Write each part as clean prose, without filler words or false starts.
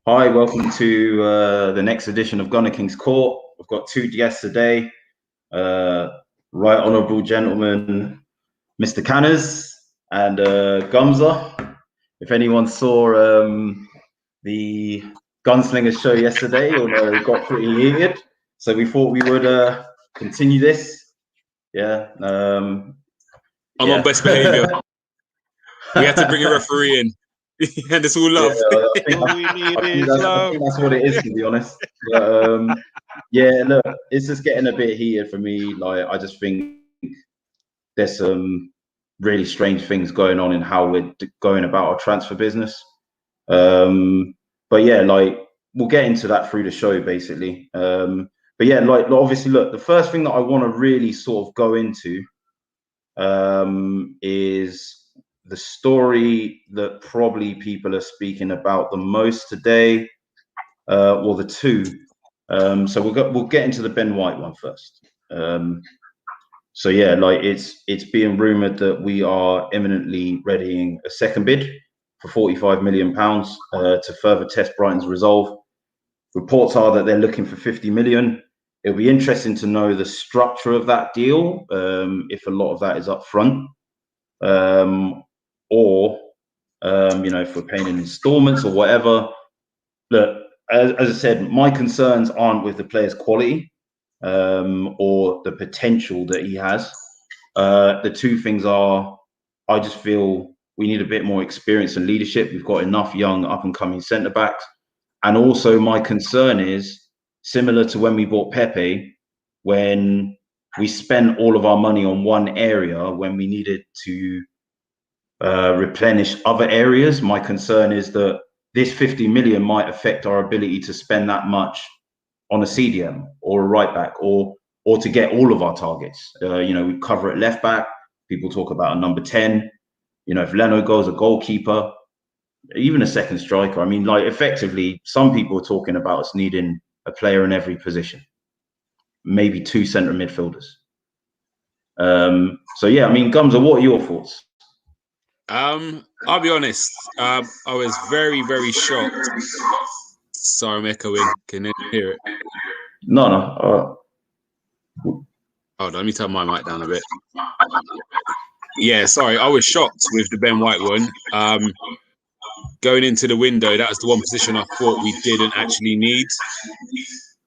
Hi, welcome to the next edition of GunnerKing's Court. I've got two guests today. Right Honourable Gentleman, Mr. Canners and Gumza. If anyone saw the Gunslinger show yesterday, you'll know it got pretty heated. So we thought we would continue this. Yeah. I'm on best behaviour. We had to bring a referee in. And it's all love. I think that's what it is, to be honest. But, yeah, look, it's just getting a bit heated for me. Like, I just think there's some really strange things going on in how we're going about our transfer business. But yeah, like, we'll get into that through the show, basically. But yeah, like, obviously, look, the first thing that I want to really sort of go into is the story that probably people are speaking about the most today, or the two. So we'll get into the Ben White one first. So yeah, like it's being rumored that we are imminently readying a second bid for £45 million to further test Brighton's resolve. Reports are that they're looking for 50 million. It'll be interesting to know the structure of that deal, if a lot of that is up front. Or if we're paying in installments or whatever. Look, as I said, my concerns aren't with the player's quality or the potential that he has. The two things are, I just feel we need a bit more experience and leadership. We've got enough young up-and-coming centre-backs. And also my concern is, similar to when we bought Pepe, when we spent all of our money on one area when we needed to replenish other areas. My concern is that this 50 million might affect our ability to spend that much on a CDM or a right back or to get all of our targets. We cover at left back. People talk about a number 10. If Leno goes, a goalkeeper, even a second striker. I mean, like, effectively, some people are talking about us needing a player in every position, maybe two centre midfielders. So yeah, I mean, Gumza, what are your thoughts? I'll be honest. I was very, very shocked. Sorry, I'm echoing. Can you hear it? No. Hold on, let me turn my mic down a bit. Yeah, sorry, I was shocked with the Ben White one. Going into the window, that was the one position I thought we didn't actually need.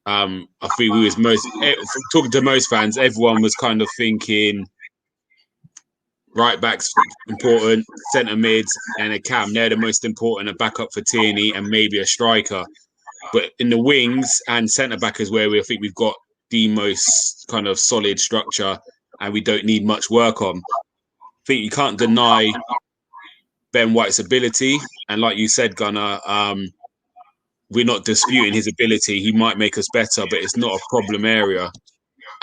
I think we was talking to most fans, everyone was kind of thinking right back's important, centre mids, and a cam. They're the most important, a backup for Tierney and maybe a striker. But in the wings and centre back is where I think we've got the most kind of solid structure and we don't need much work on. I think you can't deny Ben White's ability. And like you said, Gunnar, we're not disputing his ability. He might make us better, but it's not a problem area.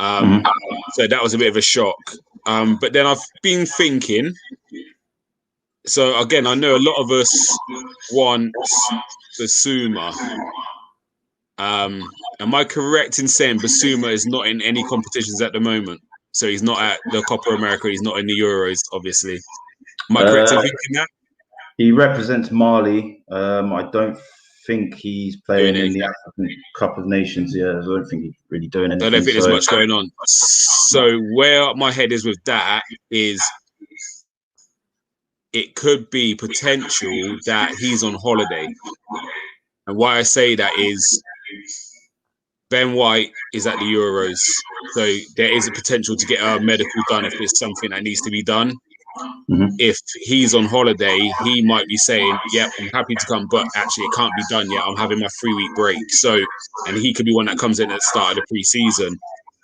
So that was a bit of a shock. But then I've been thinking, so again, I know a lot of us want Basuma. Am I correct in saying Basuma is not in any competitions at the moment? So he's not at the Copa America, he's not in the Euros, obviously. Am I correct in thinking that? He represents Mali. I don't think he's playing in the African Cup of Nations. Yeah, I don't think he's really doing anything. I don't think there's much going on. So where my head is with that is it could be potential that he's on holiday. And why I say that is Ben White is at the Euros. So there is a potential to get a medical done if there's something that needs to be done. If he's on holiday, he might be saying, "Yep, I'm happy to come, but actually it can't be done yet. I'm having my 3-week break." So, and he could be one that comes in at the start of the pre-season.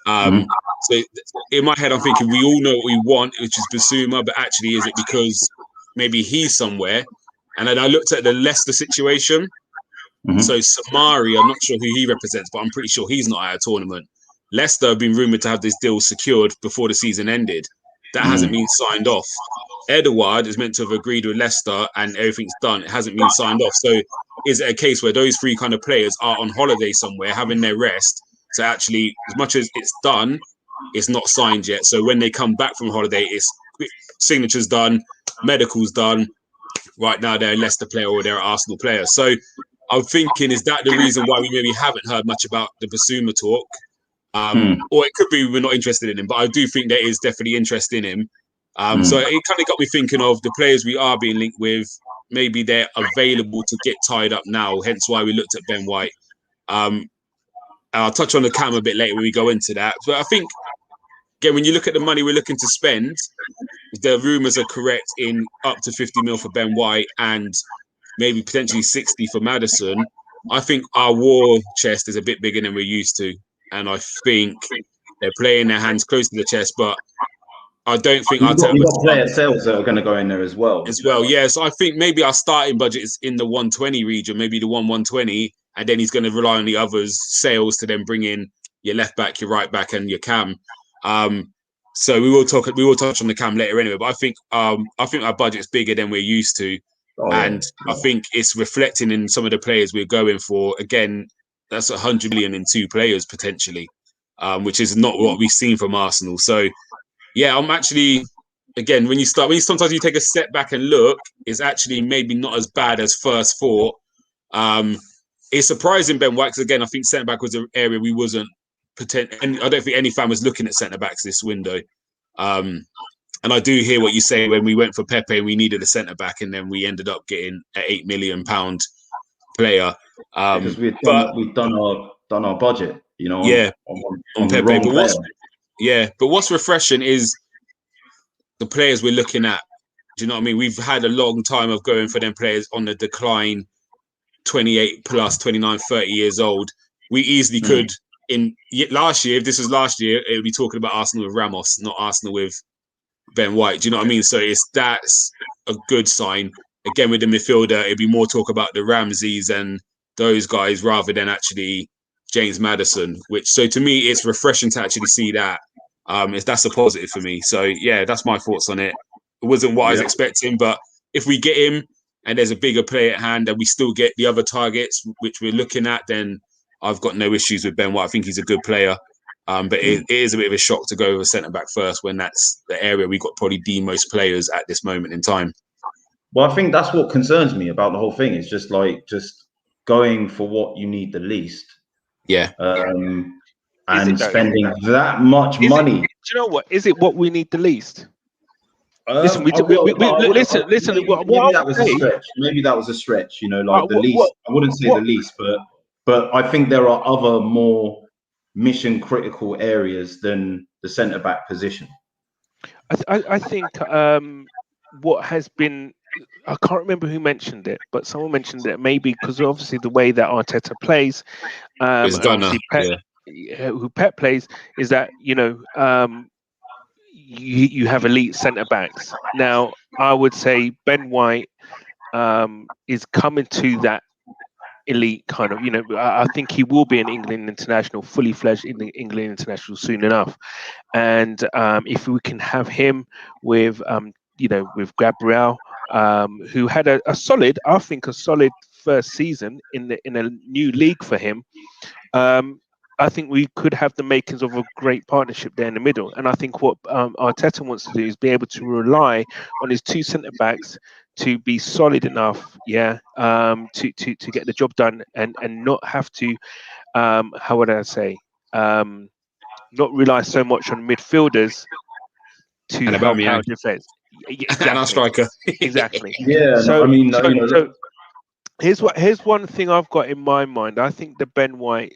So in my head, I'm thinking we all know what we want, which is Basuma, but actually, is it because maybe he's somewhere? And then I looked at the Leicester situation. So Samari, I'm not sure who he represents, but I'm pretty sure he's not at a tournament. Leicester have been rumoured to have this deal secured before the season ended. That hasn't been signed off. Edouard is meant to have agreed with Leicester and everything's done. It hasn't been signed off. So is it a case where those three kind of players are on holiday somewhere, having their rest? So actually, as much as it's done, it's not signed yet. So when they come back from holiday, it's signatures done, medicals done. Right now, they're a Leicester player or they're an Arsenal player. So I'm thinking, is that the reason why we maybe haven't heard much about the Basuma talk? Or it could be we're not interested in him, but I do think there is definitely interest in him. So it kind of got me thinking of the players we are being linked with. Maybe they're available to get tied up now, hence why we looked at Ben White. I'll touch on the cam a bit later when we go into that. But I think, again, when you look at the money we're looking to spend, the rumours are correct in up to 50 mil for Ben White and maybe potentially 60 for Maddison. I think our war chest is a bit bigger than we're used to. And I think they're playing their hands close to the chest, but I don't think you've got player sales that are going to go in there as well. Yeah, so I think maybe our starting budget is in the 120 region, maybe the 120, and then he's going to rely on the others' sales to then bring in your left back, your right back, and your cam. So we will touch on the cam later anyway. But I think our budget's bigger than we're used to, I think it's reflecting in some of the players we're going for. Again, that's 100 million in 2 players potentially, which is not what we've seen from Arsenal. So yeah, I'm actually, again, when sometimes you take a step back and look, it's actually maybe not as bad as first thought. It's surprising Ben White, because again, I think centre back was an area we wasn't and I don't think any fan was looking at centre backs this window. And I do hear what you say when we went for Pepe and we needed a centre back, and then we ended up getting an £8 million player. Because we've done our budget, you know. Yeah, on Pepe. But what's refreshing is the players we're looking at. Do you know what I mean? We've had a long time of going for them players on the decline, 28 plus, 29, 30 years old. We easily could, last year, if this was last year, it would be talking about Arsenal with Ramos, not Arsenal with Ben White. Do you know what I mean? So that's a good sign. Again, with the midfielder, it'd be more talk about the Ramseys and those guys rather than actually James Maddison, so to me, it's refreshing to actually see that. That's a positive for me. So yeah, that's my thoughts on it. It wasn't what I was expecting, but if we get him and there's a bigger player at hand and we still get the other targets which we're looking at, then I've got no issues with Ben White. I think he's a good player. But it is a bit of a shock to go with a centre-back first when that's the area we've got probably the most players at this moment in time. Well, I think that's what concerns me about the whole thing. It's just going for what you need the least. Yeah. And spending that much money. Do you know what? Is it what we need the least? Listen. Maybe that was a stretch. Maybe that was a stretch. You know, the least. I wouldn't say the least, but I think there are other more mission critical areas than the centre back position. I think what has been, I can't remember who mentioned it, but someone mentioned it, maybe because obviously the way that Arteta plays, who Pep plays, is that, you know, you have elite centre backs. Now, I would say Ben White is coming to that elite kind of, you know, I think he will be an England international, fully fledged in the England international soon enough. And if we can have him with, you know, with Gabriel, who had a solid first season in a new league for him. I think we could have the makings of a great partnership there in the middle. And I think what Arteta wants to do is be able to rely on his 2 centre backs to be solid enough, to get the job done and not have to, how would I say, not rely so much on midfielders to help our defence. Exactly. And our striker. Exactly. Yeah. So, I mean, so here's one thing I've got in my mind. I think the Ben White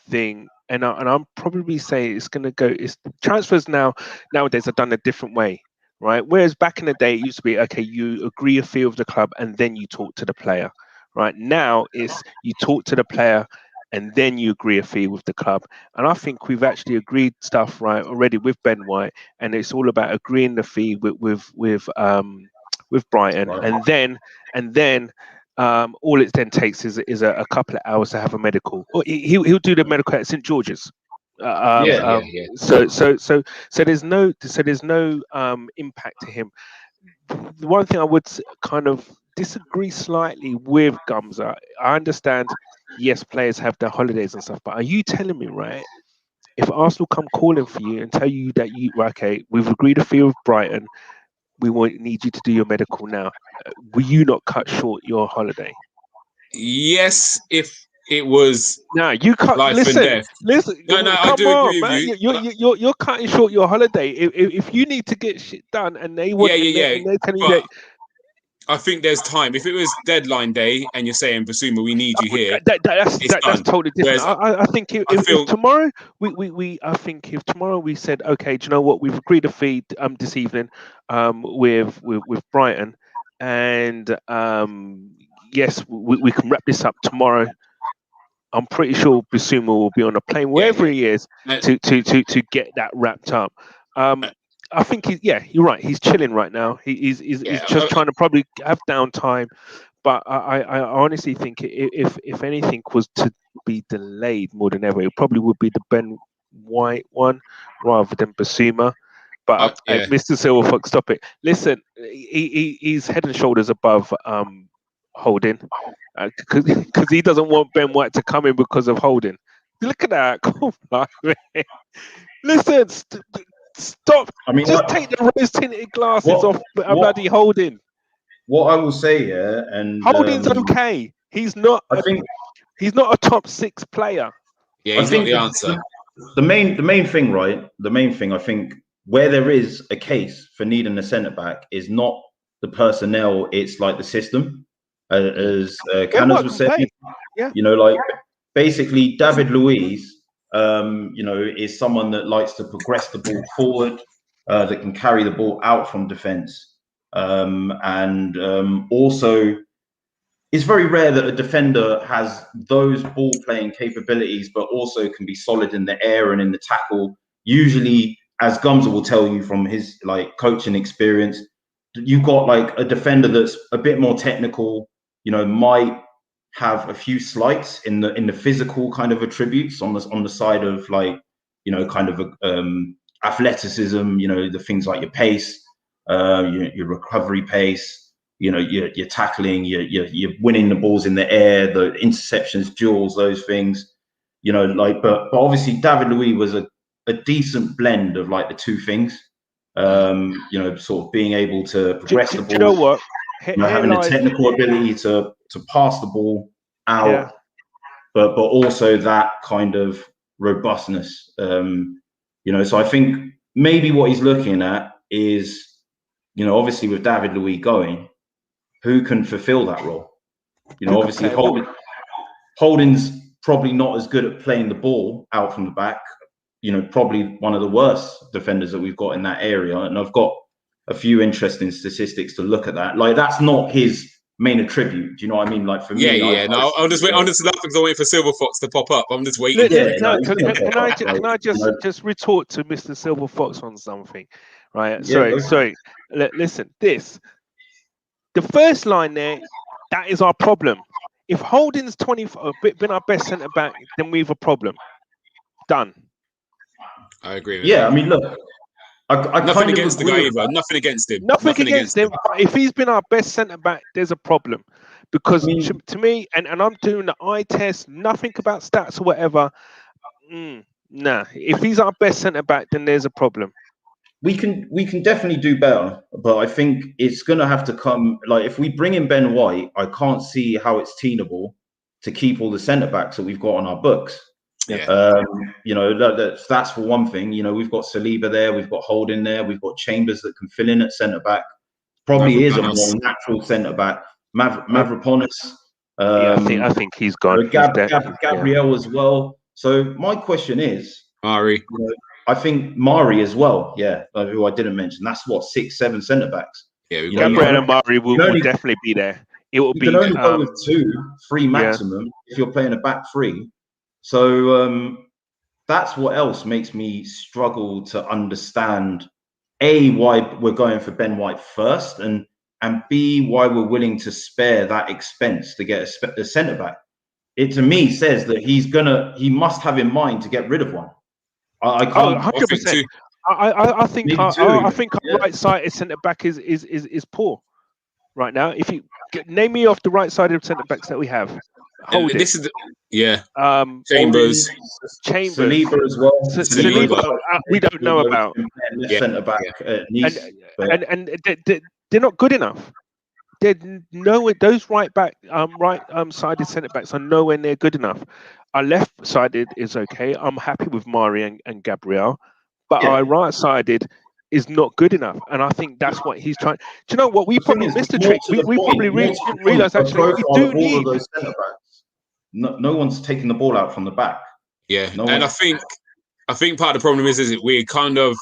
thing, and I'm probably saying it's going to go. It's transfers nowadays are done a different way, right? Whereas back in the day, it used to be, okay, you agree a fee with the club and then you talk to the player, right? Now it's you talk to the player and then you agree a fee with the club. And I think we've actually agreed stuff right already with Ben White, and it's all about agreeing the fee with Brighton, and then all it then takes is a couple of hours to have a medical. Or he'll do the medical at St George's. So there's no impact to him. The one thing I would kind of disagree slightly with Gumza, I understand, yes, players have their holidays and stuff, but are you telling me, right, if Arsenal come calling for you and tell you that we've agreed a fee with Brighton, we won't need you to do your medical now, will you not cut short your holiday? Yes, if it was No, you can't life and listen. death. Listen, No, I come do agree on, with man. you. You're cutting short your holiday. If you need to get shit done, and they want, Yeah. and they're telling you But that, I think there's time. If it was deadline day and you're saying, Basuma, we need you here, it's that's done. totally different. Whereas I think I if feel, tomorrow I think if tomorrow we said, okay, do you know what, we've agreed to feed this evening with Brighton, and yes, we can wrap this up tomorrow. I'm pretty sure Basuma will be on a plane wherever yeah. he is Uh, to get that wrapped up. I think you're right. He's chilling right now. He's yeah. just trying to probably have downtime. But I honestly think if anything was to be delayed more than ever, it probably would be the Ben White one rather than Basuma. But Yeah. Mr. Silverfox, stop it. Listen, he's head and shoulders above Holding, because he doesn't want Ben White to come in because of Holding. Look at that! Come on, man. Listen, stop. I mean, Just take the rose tinted glasses what off bloody Holding. what I will say, yeah, and Holding's okay. He's not I think a top 6 player. Yeah, I he's not think the answer. the main thing, right? The main thing I think where there is a case for needing a centre back is not the personnel; it's like the system. As Ben Canners White was can saying, play. Yeah. you know, like basically David Luiz, you know, is someone that likes to progress the ball forward, that can carry the ball out from defence, and also it's very rare that a defender has those ball playing capabilities, but also can be solid in the air and in the tackle. Usually, as Gumza will tell you from his like coaching experience, you've got like a defender that's a bit more technical, you know, might have a few slights in the physical kind of attributes on the side of like, you know, kind of athleticism, you know, the things like your pace, your recovery pace, you know, you're tackling, you're winning the balls in the air, the interceptions, duels, those things, you know, like, but obviously David Luiz was a decent blend of like the two things, you know, sort of being able to progress the Do you know ball, what? you know, having the technical ability to pass the ball out, Yeah. but also that kind of robustness, you know, so I think maybe what he's looking at is, you know, obviously with David Luiz going, who can fulfill that role? You know, Who can obviously play? Holding's probably not as good at playing the ball out from the back. You know, probably one of the worst defenders that we've got in that area. And I've got a few interesting statistics to look at that. Like, that's not his main attribute. Do you know what I mean? Like, for me, No, I'm just waiting for Silver Fox to pop up. I'm just waiting. No, he's gonna pop up, can I you know. just retort to Mr. Silver Fox on something? Right. Yeah, Sorry. Listen, the first line there, that is our problem. If Holding's been our best centre back, then we have a problem. Done. I agree with yeah. that. I mean, look, I Nothing kind of against the agree guy with either. that. Nothing against him. Nothing against him. But if he's been our best centre back, there's a problem. Because I mean, to me, and I'm doing the eye test, nothing about stats or whatever. Nah. If he's our best centre back, then there's a problem. we can definitely do better, but I think it's gonna have to come, like, if we bring in Ben White, I can't see how it's tenable to keep all the centre backs that we've got on our books. Yeah. You know, that's for one thing. You know, we've got Saliba there, we've got Holding there, we've got Chambers that can fill in at centre back. Probably is a more natural centre back. Mavropanos. I think he's gone. Gabriel as well. So my question is, Ari. you know, I think Mari as well, who I didn't mention. That's what, 6-7 centre backs. Yeah, You know, Gabriel and Mari will definitely be there. It will you be. can only go with 2-3 maximum if you're playing a back three. So that's what else makes me struggle to understand why we're going for Ben White first, and B, why we're willing to spare that expense to get a centre back. It to me says that he must have in mind to get rid of one. I can't. 100%. I think our right-sided centre back is poor right now. If you name me off the right-sided centre backs that we have, This is Chambers, Saliba as well. Saliba, we don't know about. Centre back, Nice, and they're not good enough. those right sided centre backs are nowhere near good enough. Our left sided is okay. I'm happy with Mari and Gabriel, but Yeah. our right sided is not good enough, and I think that's what he's trying. Do you know what? We The thing probably is, missed the more trick. to the We point, probably more to the didn't point, realize the actually we profile do of all of need. those centre backs. No one's taking the ball out from the back. Yeah, No and one. I think part of the problem is we kind of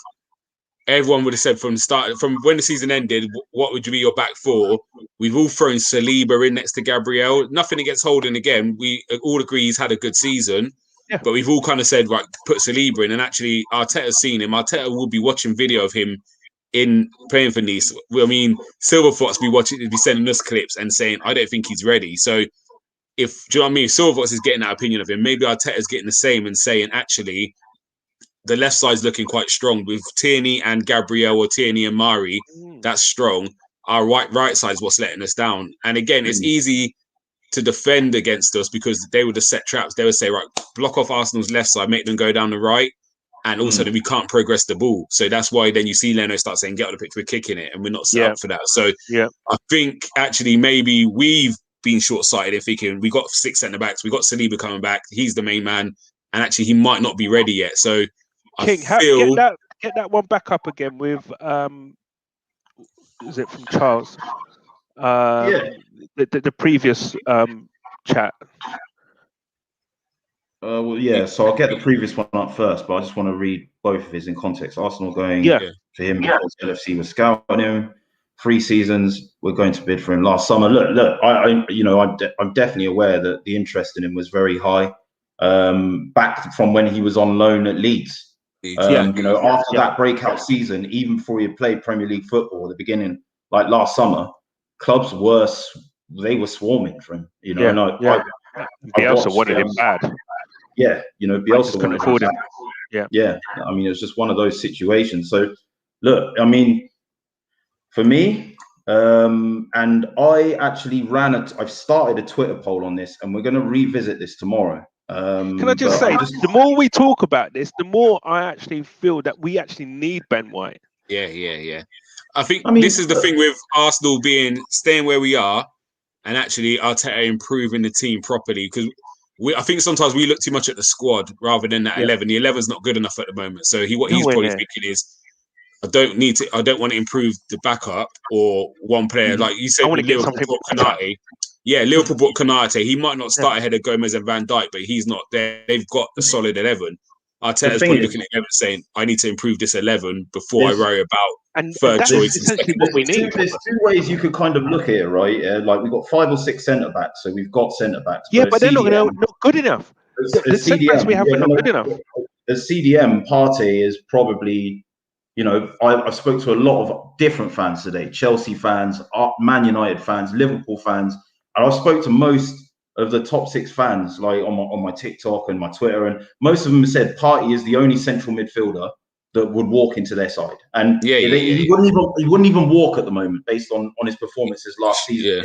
everyone would have said from the start, from when the season ended, what would you be your back four? We've all thrown Saliba in next to Gabriel. Nothing against Holding again. We all agree he's had a good season, Yeah. but we've all kind of said, right, put Saliba in. And actually, Arteta's seen him. Arteta will be watching video of him in playing for Nice. I mean, Silverfox be sending us clips and saying, I don't think he's ready. So if, do you know what I mean? If Silverfox is getting that opinion of him, maybe Arteta's getting the same and saying, actually, the left side's looking quite strong with Tierney and Gabriel or Tierney and Mari. That's strong. Our right side is what's letting us down. And again, it's easy to defend against us because they would have set traps. They would say, right, block off Arsenal's left side, make them go down the right. And also then we can't progress the ball. So that's why then you see Leno start saying, get on the pitch, we're kicking it. And we're not set up for that. So I think actually maybe we've been short-sighted in thinking we got 6 centre-backs. We got Saliba coming back. He's the main man. And actually he might not be ready yet. So King, get that one back up again with is it from Charles? The previous chat. Well, yeah. So I'll get the previous one up first, but I just want to read both of his in context. Arsenal going for him because LFC was scouting him. 3 seasons. We're going to bid for him last summer. Look. I'm definitely aware that the interest in him was very high. Back from when he was on loan at Leeds. After that breakout season, even before he played Premier League football at the beginning, like last summer, clubs were swarming for him. Bielsa wanted him bad. Yeah, Bielsa couldn't afford him. Yeah. I mean, it was just one of those situations. So, look, I mean, for me, and I actually I've started a Twitter poll on this, and we're going to revisit this tomorrow. Can I just say, the more we talk about this, the more I actually feel that we actually need Ben White. Yeah. I think this is the thing with Arsenal staying where we are, and actually Arteta improving the team properly, because I think sometimes we look too much at the squad rather than that 11. The 11's not good enough at the moment. So what he's probably thinking is, I don't want to improve the backup or one player. Like you said, Liverpool bought Konate. Yeah, Liverpool bought Konate. He might not start ahead of Gomez and Van Dijk, but he's not there. They've got a solid 11. Arteta's probably looking at 11 saying, I need to improve this 11 before I worry about third choice. Essentially what we need. There's 2 ways you could kind of look at it, right? Like we've got 5 or 6 centre backs, so we've got centre backs. Yeah, but they're not good enough. The centre backs we have are not good enough. As CDM, Partey is probably, I've spoke to a lot of different fans today: Chelsea fans, Man United fans, Liverpool fans, and I've spoke to most of the top 6 fans, like on my TikTok and my Twitter, and most of them said Partey is the only central midfielder that would walk into their side, and he wouldn't even walk at the moment based on his performances last season.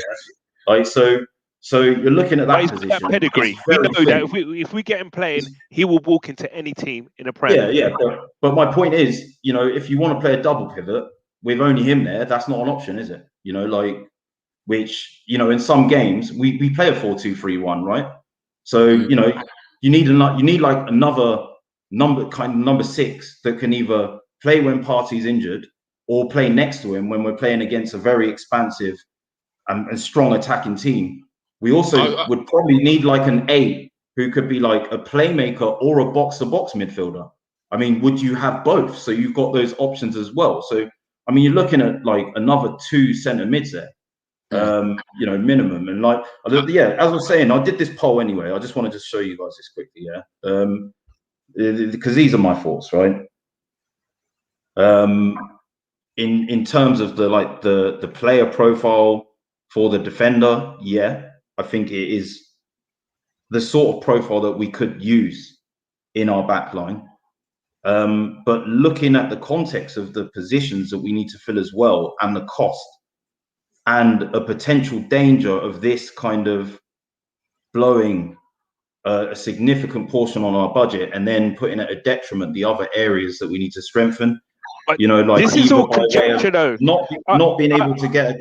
Like so you're looking at that position. That pedigree. We know that if we get him playing, he will walk into any team in a Prem. Yeah. But my point is, if you want to play a double pivot with only him there, that's not an option, is it? Which in some games we play a 4-2-3-1, right? So you need like another number 6 that can either play when Partey's injured or play next to him when we're playing against a very expansive and strong attacking team. We also would probably need like an 8 who could be like a playmaker or a box-to-box midfielder. I mean, would you have both? So you've got those options as well. So I mean, you're looking at like another 2 centre mids there. Minimum. And like, as I was saying, I did this poll anyway. I just want to just show you guys this quickly, because these are my thoughts, right? In terms of the player profile for the defender, I think it is the sort of profile that we could use in our back line. But looking at the context of the positions that we need to fill as well, and the cost, and a potential danger of this kind of blowing a significant portion on our budget and then putting at a detriment the other areas that we need to strengthen, You know, like this is either all by way conjecture, of though. not being able to get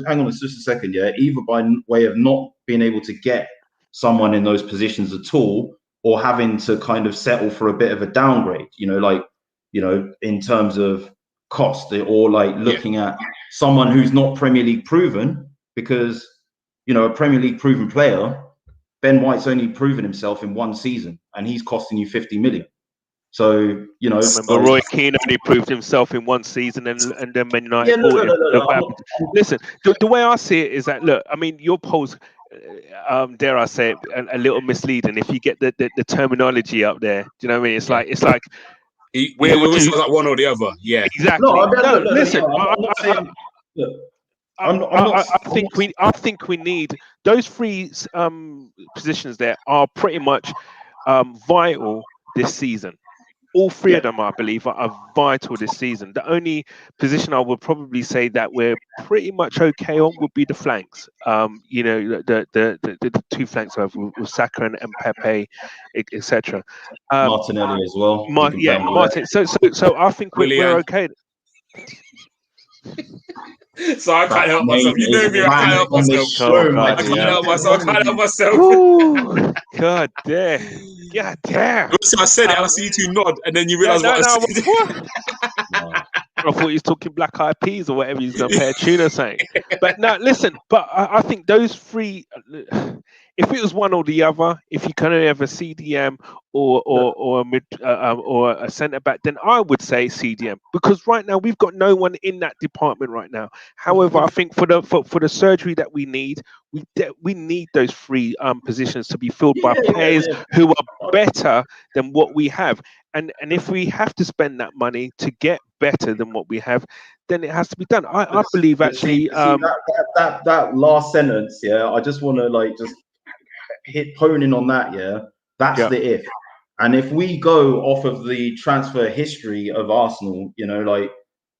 hang on just a second, yeah. Either by way of not being able to get someone in those positions at all, or having to kind of settle for a bit of a downgrade. You know, like in terms of cost, or like looking at someone who's not Premier League proven, because a Premier League proven player, Ben White's only proven himself in one season, and he's costing you 50 million. So remember Roy Keane only proved himself in one season, and then Man United bought him. Listen, the way I see it is that, look, I mean, your polls, dare I say it, a little misleading if you get the terminology up there. Do you know what I mean? It's like He always was like one or the other. Yeah, exactly. No, listen, I'm not saying. Look, I think we need those three positions there are pretty much vital this season. All three of them, I believe, are vital this season. The only position I would probably say that we're pretty much okay on would be the flanks. The two flanks with Saka and Pepe, etc. Martinelli as well. Martin. So I think we're okay. So I can't help myself. You know me, I can't help myself. I can't help myself. Ooh, God damn. God damn. So I said it, and I see you two nod, and then you realise what I said. I thought he was talking Black Eyed Peas or whatever. He's going to play a tune or something. But no, listen. But I think those three. If it was one or the other, if you can only have a CDM or a centre back, then I would say CDM, because right now we've got no one in that department right now. However, I think for the surgery that we need those three positions to be filled by players who are better than what we have. And if we have to spend that money to get better than what we have, then it has to be done. I believe actually that last sentence, I just want to just hone in on that. That's the if. And if we go off of the transfer history of Arsenal,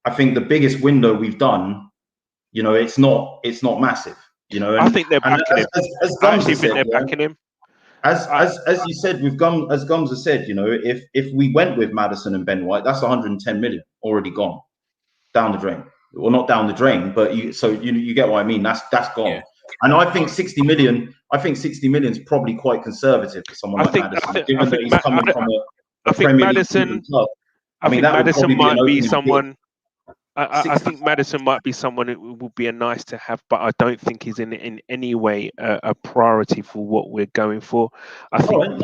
I think the biggest window we've done, it's not massive. And I think they're backing him. I think they're backing him. As you said, as Gums has said, if we went with Maddison and Ben White, that's 110 million already gone down the drain. Well, not down the drain, but you get what I mean. That's gone. Yeah. And I think 60 million. I think 60 million is probably quite conservative for someone like Maddison, given that he's coming from a Premier League club. I mean, Maddison might be someone. I think Maddison might be someone who would be a nice to have, but I don't think he's in any way a priority for what we're going for. I think.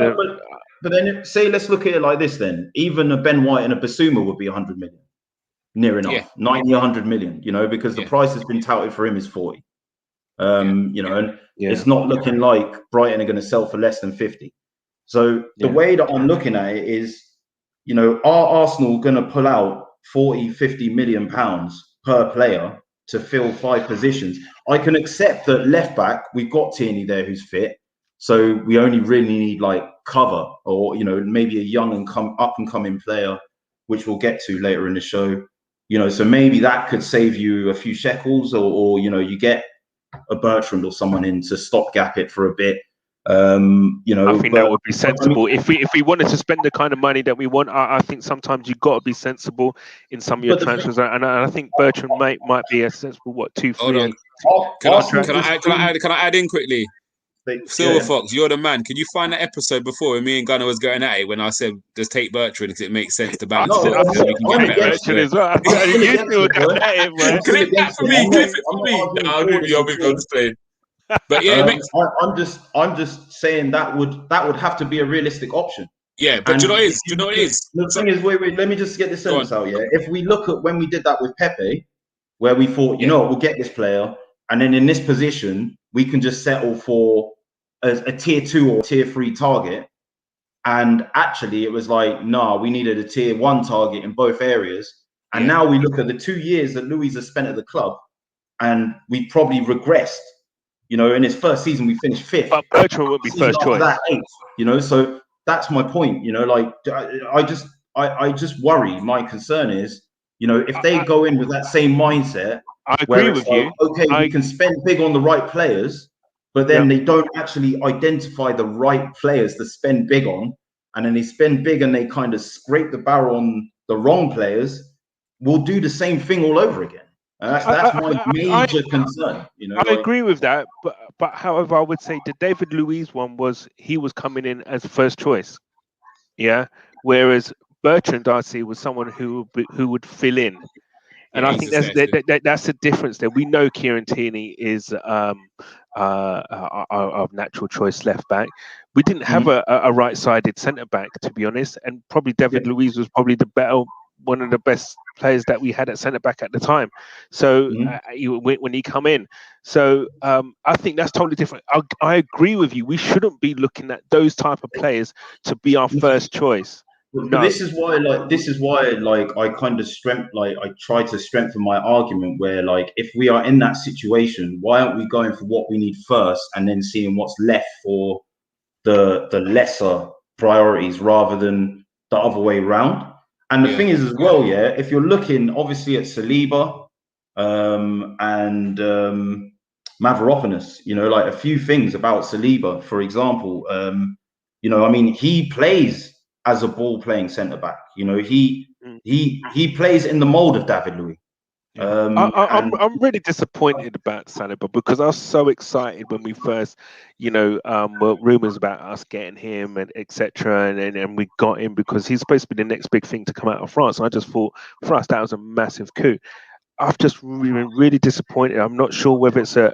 But then, let's look at it like this. Then, even a Ben White and a Basuma would be 100 million, near enough, 90, 100 million. Because the price has been touted for him is 40. And it's not looking like Brighton are going to sell for less than 50. So the way that I'm looking at it is, are Arsenal going to pull out 40, 50 million pounds per player to fill 5 positions? I can accept that left back, we've got Tierney there who's fit. So we only really need cover, or, maybe a young and up and coming player, which we'll get to later in the show. So maybe that could save you a few shekels, or you get a Bertrand or someone in to stopgap it for a bit. I think that would be sensible. If we wanted to spend the kind of money that we want, I think sometimes you've got to be sensible in some of your transfers, and I think Bertrand might be a sensible 2-3. Can I add in quickly? Silver Fox, you're the man. Can you find that episode before when me and Gunner was going at it, when I said just take Bertrand because it makes sense to balance it? I'm Bertrand as well. You still going at it, man. Clip that for me. Clip it for me. I'm with you. I'm just playing. But yeah, I'm just saying that would have to be a realistic option. Yeah, but do you know what it is? The thing is, wait, let me just get this sentence out. Yeah, if we look at when we did that with Pepe, where we thought, we'll get this player, and then in this position we can just settle for a tier 2 or tier 3 target, and actually it was we needed a tier 1 target in both areas. And now we look at the 2 years that Luis has spent at the club, and we probably regressed. In his first season, we finished 5th. But Bertrand would be first choice. That 8th, so that's my point. I just worry. My concern is, if they go in with that same mindset, I agree with you. Okay, we can spend big on the right players, but then they don't actually identify the right players to spend big on, and then they spend big and they kind of scrape the barrel on the wrong players. will do the same thing all over again. And that's my major concern. I agree with that, but however, I would say the David Luiz one was coming in as first choice, yeah. Whereas Bertrand Darcy was someone who would fill in, and I think that's the difference there. We know Kieran Tierney is of natural choice left back. We didn't have a right-sided centre back, to be honest, and probably David Luiz was probably one of the best players that we had at centre back at the time. So when he come in, so I think that's totally different. I agree with you. We shouldn't be looking at those type of players to be our first choice. But this is why, I kind of I try to strengthen my argument where, if we are in that situation, why aren't we going for what we need first and then seeing what's left for the lesser priorities rather than the other way around? And the thing is as well, if you're looking obviously at Saliba and Mavropanos, a few things about Saliba, for example, he plays as a ball-playing centre-back. He plays in the mould of David Luiz. I'm really disappointed about Saliba because I was so excited when we first, were rumours about us getting him and etc. And we got him because he's supposed to be the next big thing to come out of France. And I just thought for us that was a massive coup. I've just been really disappointed. I'm not sure whether it's the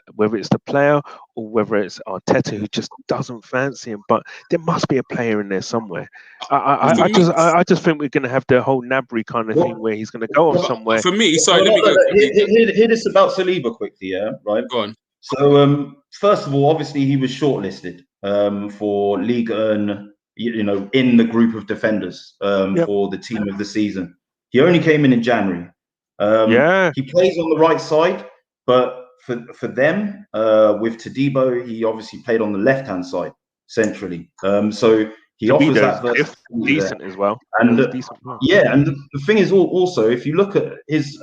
player or whether it's Arteta who just doesn't fancy him. But there must be a player in there somewhere. I just think we're going to have the whole Nabry kind of thing where he's going to go off somewhere. For me, sorry, let me go. Hear this about Saliba quickly, right? Go on. So, first of all, obviously he was shortlisted for Ligue 1, in the group of defenders for the team of the season. He only came in January. He plays on the right side, but for them, with Todibo, he obviously played on the left-hand side centrally. So he offers that versatility decent as well. And and the thing is also, if you look at his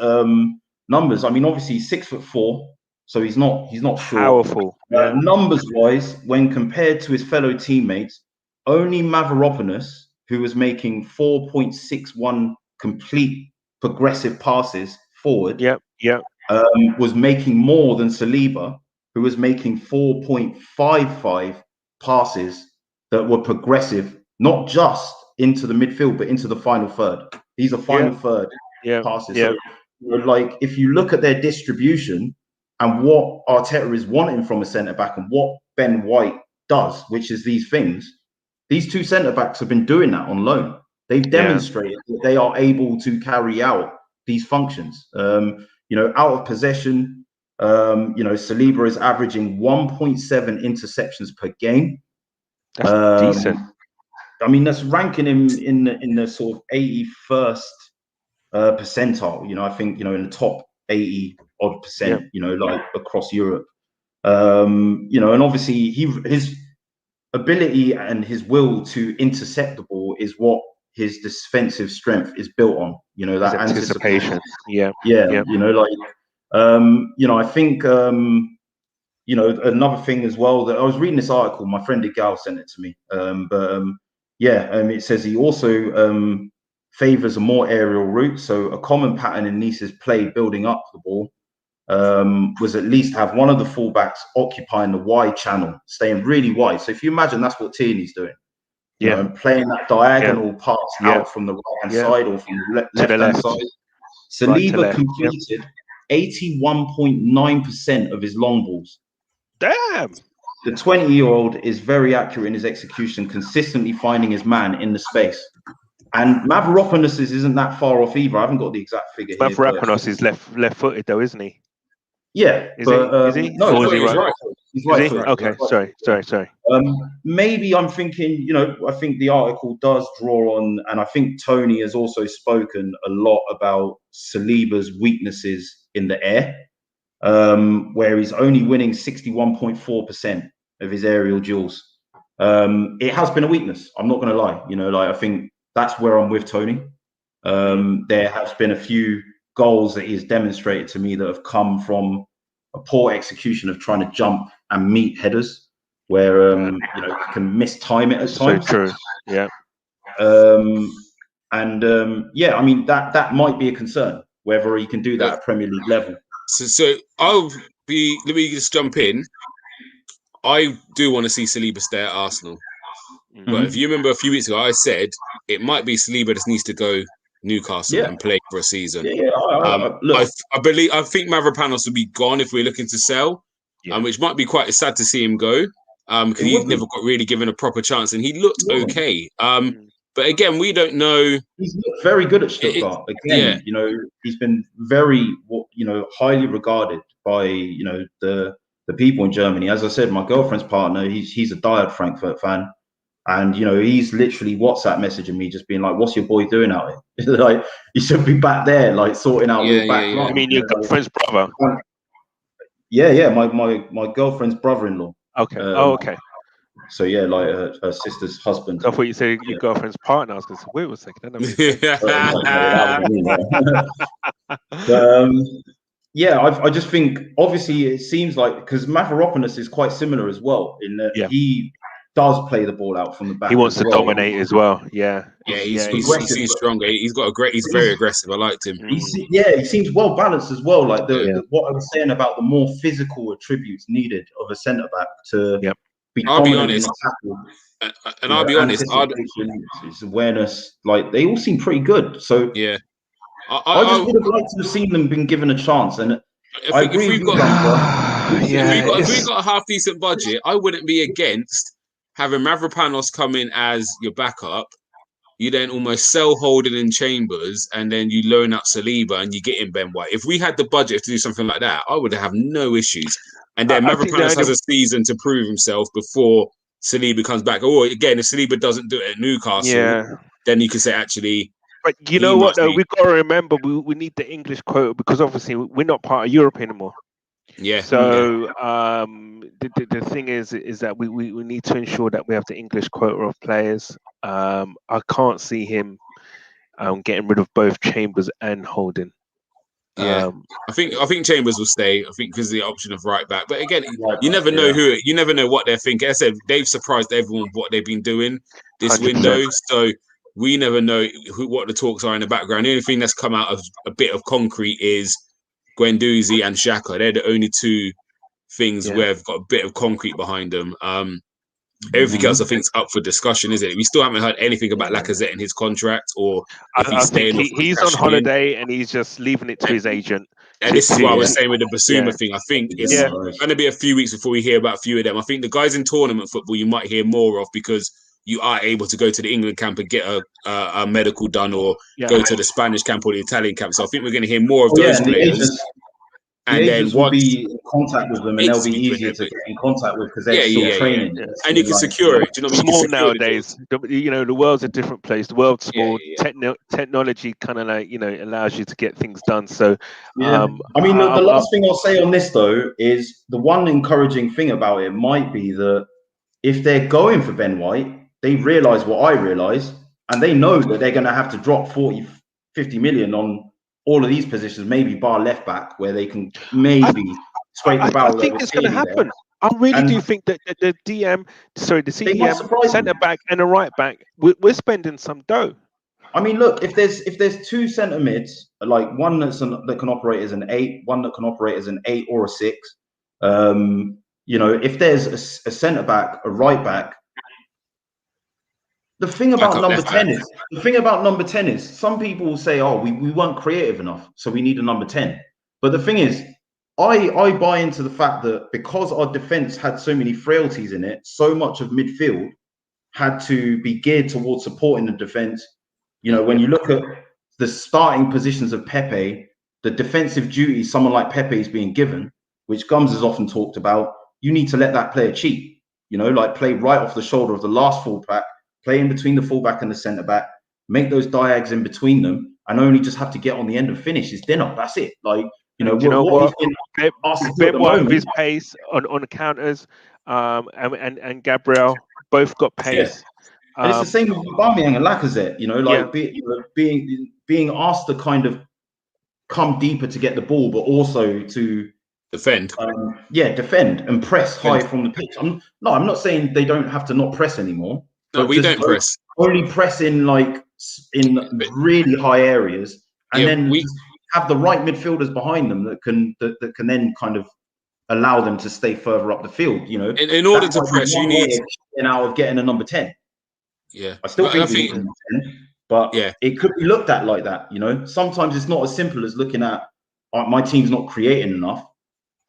numbers, obviously he's 6'4", so he's not short. Powerful. Numbers wise, when compared to his fellow teammates, only Mavropanos, who was making 4.61 complete progressive passes forward, was making more than Saliba, who was making 4.55 passes that were progressive, not just into the midfield, but into the final third. These are final third passes. So, if you look at their distribution and what Arteta is wanting from a centre back and what Ben White does, which is these things, these two centre backs have been doing that on loan. They've demonstrated that they are able to carry out these functions. Out of possession, Saliba is averaging 1.7 interceptions per game. That's decent. That's ranking him in the sort of 81st percentile. I think in the top 80 odd percent. Across Europe. And obviously his ability and his will to intercept the ball is what his defensive strength is built on. That anticipation. I think another thing as well, that I was reading this article, my friend Igal sent it to me. It says he also favors a more aerial route. So a common pattern in Nice's play building up the ball was at least have one of the fullbacks occupying the wide channel, staying really wide. So if you imagine that's what Tierney's doing, playing that diagonal pass out from the right-hand side or from the left-hand side. Saliba completed 81.9% of his long balls. Damn. The 20-year-old is very accurate in his execution, consistently finding his man in the space. And Mavropanos isn't that far off either. I haven't got the exact figure here. Mavropanos is left-footed though, isn't he? Yeah. Is he? No, or is he right? He's right. Okay, sorry. Maybe I'm thinking, I think the article does draw on, and I think Tony has also spoken a lot about Saliba's weaknesses in the air, where he's only winning 61.4% of his aerial duels. It has been a weakness. I'm not going to lie. I think that's where I'm with Tony. There has been a few goals that he's demonstrated to me that have come from a poor execution of trying to jump and meet headers, where you can mistime it at times. So true. Yeah. That might be a concern. whether he can do that at Premier League level. So let me just jump in. I do want to see Saliba stay at Arsenal. But if you remember a few weeks ago, I said it might be Saliba just needs to go Newcastle and play for a season. Look, I think Mavropanos will be gone if we're looking to sell, which might be quite sad to see him go because he's never got really given a proper chance and he looked okay. But again, we don't know. He's looked very good at Stuttgart. Again, you know, he's been very, you know, highly regarded by, you know, the people in Germany. As I said, my girlfriend's partner, he's a diehard Frankfurt fan. And, you know, he's literally WhatsApp messaging me just being like, what's your boy doing out here? Like, he should be back there, like, sorting out your back line. I mean, your girlfriend's brother? Yeah, my girlfriend's brother-in-law. Okay. Okay. So, yeah, like her sister's husband. I thought you said your girlfriend's partner. I was going to say, wait a second. Yeah, I just think, obviously, it seems like, because Mavropanos is quite similar as well, in that he does play the ball out from the back. He wants to dominate as well. Yeah, he seems stronger. He's very aggressive. I liked him. He seems well balanced as well. Like what I was saying about the more physical attributes needed of a centre back to be. I'll be honest, and I'll be honest. His awareness, like they all seem pretty good. So I just would have liked to have seen them been given a chance. And I agree with you, if we've got a half decent budget, I wouldn't be against having Mavropanos come in as your backup. You then almost sell Holding in Chambers, and then you loan out Saliba, and you get in Ben White. If we had the budget to do something like that, I would have no issues. And then Mavropanos has a season to prove himself before Saliba comes back. Or again, if Saliba doesn't do it at Newcastle, then you can say actually. But you know what? Though we've got to remember we need the English quota because obviously we're not part of Europe anymore. Yeah. So the thing is that we need to ensure that we have the English quota of players. I can't see him getting rid of both Chambers and Holding. Yeah, I think Chambers will stay. I think because the option of right back. But again, you never know you never know what they're thinking. As I said, they've surprised everyone with what they've been doing this 100%. Window. So we never know what the talks are in the background. The only thing that's come out of a bit of concrete is Guendouzi and Xhaka. They're the only two things where I've got a bit of concrete behind them. Everything else, I think, is up for discussion, isn't it? We still haven't heard anything about Lacazette and his contract, or if he's staying. He's on holiday and he's just leaving it to his agent. And this is what I was saying with the Basuma thing. I think it's going to be a few weeks before we hear about a few of them. I think the guys in tournament football you might hear more of because you are able to go to the England camp and get a medical done, or go to the Spanish camp or the Italian camp. So I think we're going to hear more of those players. And then will be in contact with them, and they'll be easier to get in contact with because they're still training. Yeah. And you can secure it. Do you know what I mean? Small nowadays. The world's a different place. The world's small. Technology kind of allows you to get things done. So, I mean, the last thing I'll say on this though is the one encouraging thing about it might be that if they're going for Ben White, they realise what I realise, and they know that they're going to have to drop 40, 50 million on all of these positions, maybe bar left back, where they can maybe scrape the barrel. I think it's going to happen. I really do think that the CDM, centre back and a right back, we're spending some dough. I mean, look, if there's two centre mids, like one that can operate as an 8, one that can operate as an 8 or a 6. If there's a centre back, a right back. The thing about number 10 is some people will say, oh, we weren't creative enough, so we need a number 10. But the thing is, I buy into the fact that because our defense had so many frailties in it, so much of midfield had to be geared towards supporting the defense. When you look at the starting positions of Pepe, the defensive duties someone like Pepe is being given, which Gums has often talked about, you need to let that player cheat, play right off the shoulder of the last fullback, play in between the fullback and the centre back, make those diags in between them, and only just have to get on the end and finish his dinner. That's it. Ben White with his pace on the counters, and Gabriel both got pace. And it's the same with Aubameyang and Lacazette. Being asked to kind of come deeper to get the ball, but also to defend. Defend and press high from the pitch. I'm not saying they don't have to not press anymore. No, we don't press. Only press in in really high areas, and then have the right midfielders behind them that can then kind of allow them to stay further up the field. You know, in order to press, you need of getting a number 10. Yeah, I still think we need a number 10, but it could be looked at like that. You know, sometimes it's not as simple as looking at my team's not creating enough.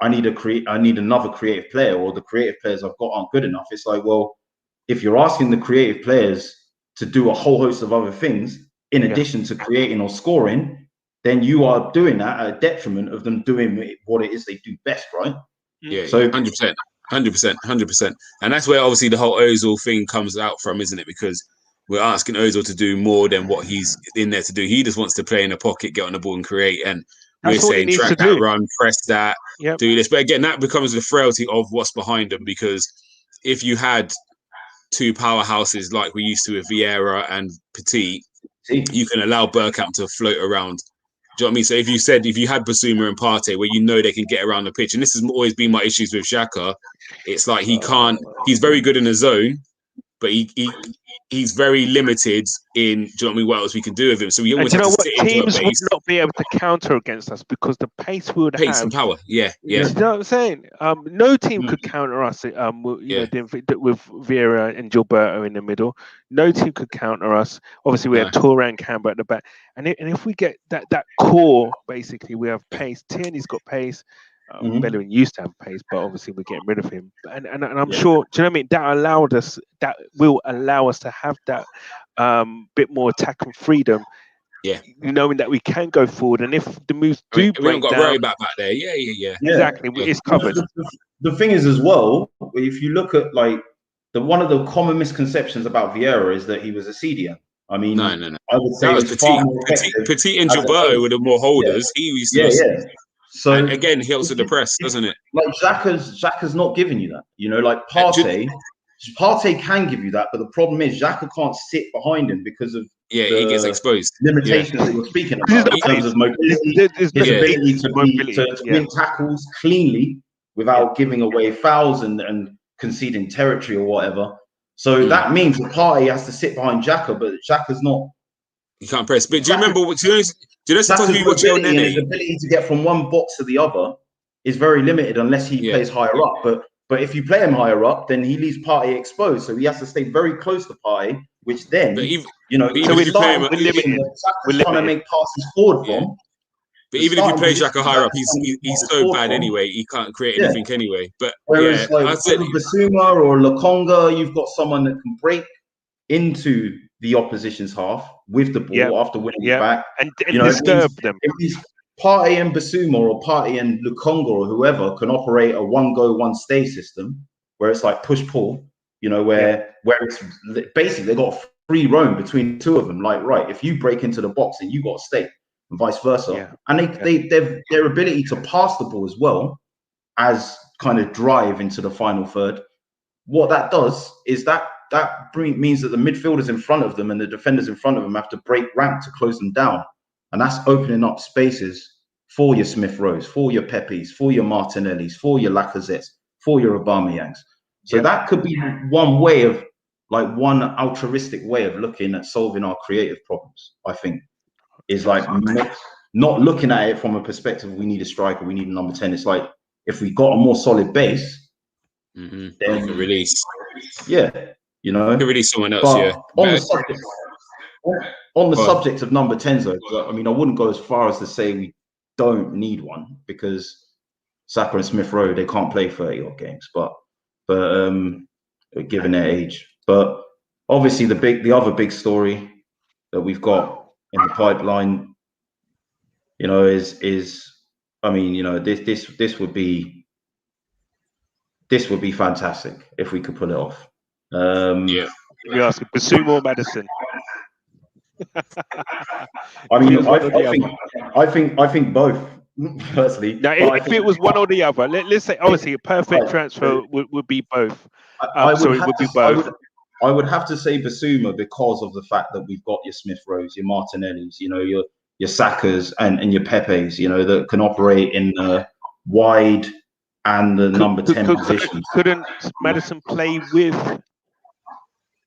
I need another creative player, or the creative players I've got aren't good enough. It's like, well, if you're asking the creative players to do a whole host of other things in addition to creating or scoring, then you are doing that at a detriment of them doing what it is they do best, right? Yeah, so 100%. And that's where obviously the whole Ozil thing comes out from, isn't it? Because we're asking Ozil to do more than what he's in there to do. He just wants to play in the pocket, get on the ball and create. And we're saying track that run, press that, do this. But again, that becomes the frailty of what's behind them, because if you had two powerhouses like we used to with Vieira and Petit, you can allow Bergkamp to float around. Do you know what I mean? So if you had Basuma and Partey, where you know they can get around the pitch, and this has always been my issues with Xhaka, it's like he's very good in the zone, but he's very limited in, do you know what I mean, what else we can do with him. So we always have to sit into a base. Teams would not be able to counter against us because the pace we would have. Pace and power, yeah. You know what I'm saying? No team could counter us. You know, with Vieira and Gilberto in the middle, no team could counter us. Obviously, we have Touré and Campbell at the back, and if we get that core, basically, we have pace. Tierney's got pace. Bellerin used to have pace, but obviously we're getting rid of him. And I'm sure, do you know what I mean? That will allow us to have that bit more attack and freedom. Yeah, knowing that we can go forward, and if the moves do break we haven't got down, to worry about back there. Yeah. Exactly, it's covered. The thing is, as well, if you look at like one of the common misconceptions about Vieira is that he was a CDM. I mean, no. I would say Petit and Gilberto were the more holders. He used to. So and again, he helps with the press, doesn't it? Like Xhaka's not giving you that. You know, like Partey can give you that, but the problem is Xhaka can't sit behind him because of he gets exposed. Limitations that you're speaking about in terms of mobility, his ability to win tackles cleanly without giving away fouls and conceding territory or whatever. So that means the Partey has to sit behind Xhaka, but Xhaka's not. You can't press. But do you remember? Do you know sometimes we watch El Nene? His ability to get from one box to the other is very limited unless he plays higher up. But if you play him higher up, then he leaves Partey exposed. So he has to stay very close to Partey, which then, so we're trying to make passes forward from. But even if you play Xhaka higher up, he's so bad anyway. He can't create anything anyway. But whereas Basuma or Lokonga, you've got someone that can break into the opposition's half with the ball after winning it back and disturb them. If these Partey and Basuma or Partey and Lokonga or whoever can operate a one go, one stay system where it's like push pull, where it's basically they got a free roam between the two of them. Like, right, if you break into the box, then you got to stay, and vice versa. And their ability to pass the ball as well as kind of drive into the final third. What that does is that means that the midfielders in front of them and the defenders in front of them have to break rank to close them down. And that's opening up spaces for your Smith Rowes, for your Pepes, for your Martinellis, for your Lacazettes, for your Aubameyangs. So that could be one way of, one altruistic way of looking at solving our creative problems, I think, is like not looking at it from a perspective of we need a striker, we need a number 10. It's like, if we got a more solid base, then release. Release someone else. On the subject of number 10s, though, I mean, I wouldn't go as far as to say we don't need one, because Saka and Smith Rowe, they can't play 30 odd games, but given their age. But obviously the other big story that we've got in the pipeline, is I mean, this would be fantastic if we could pull it off. We ask Basuma or Maddison. I mean, I think both. Personally, now, if it was one or the other, let's say obviously a perfect transfer would be both. I would have to say Basuma because of the fact that we've got your Smith Rowes, your Martinellis, your Sakas and your Pepes, that can operate in the wide and the number 10 position. Couldn't Maddison play with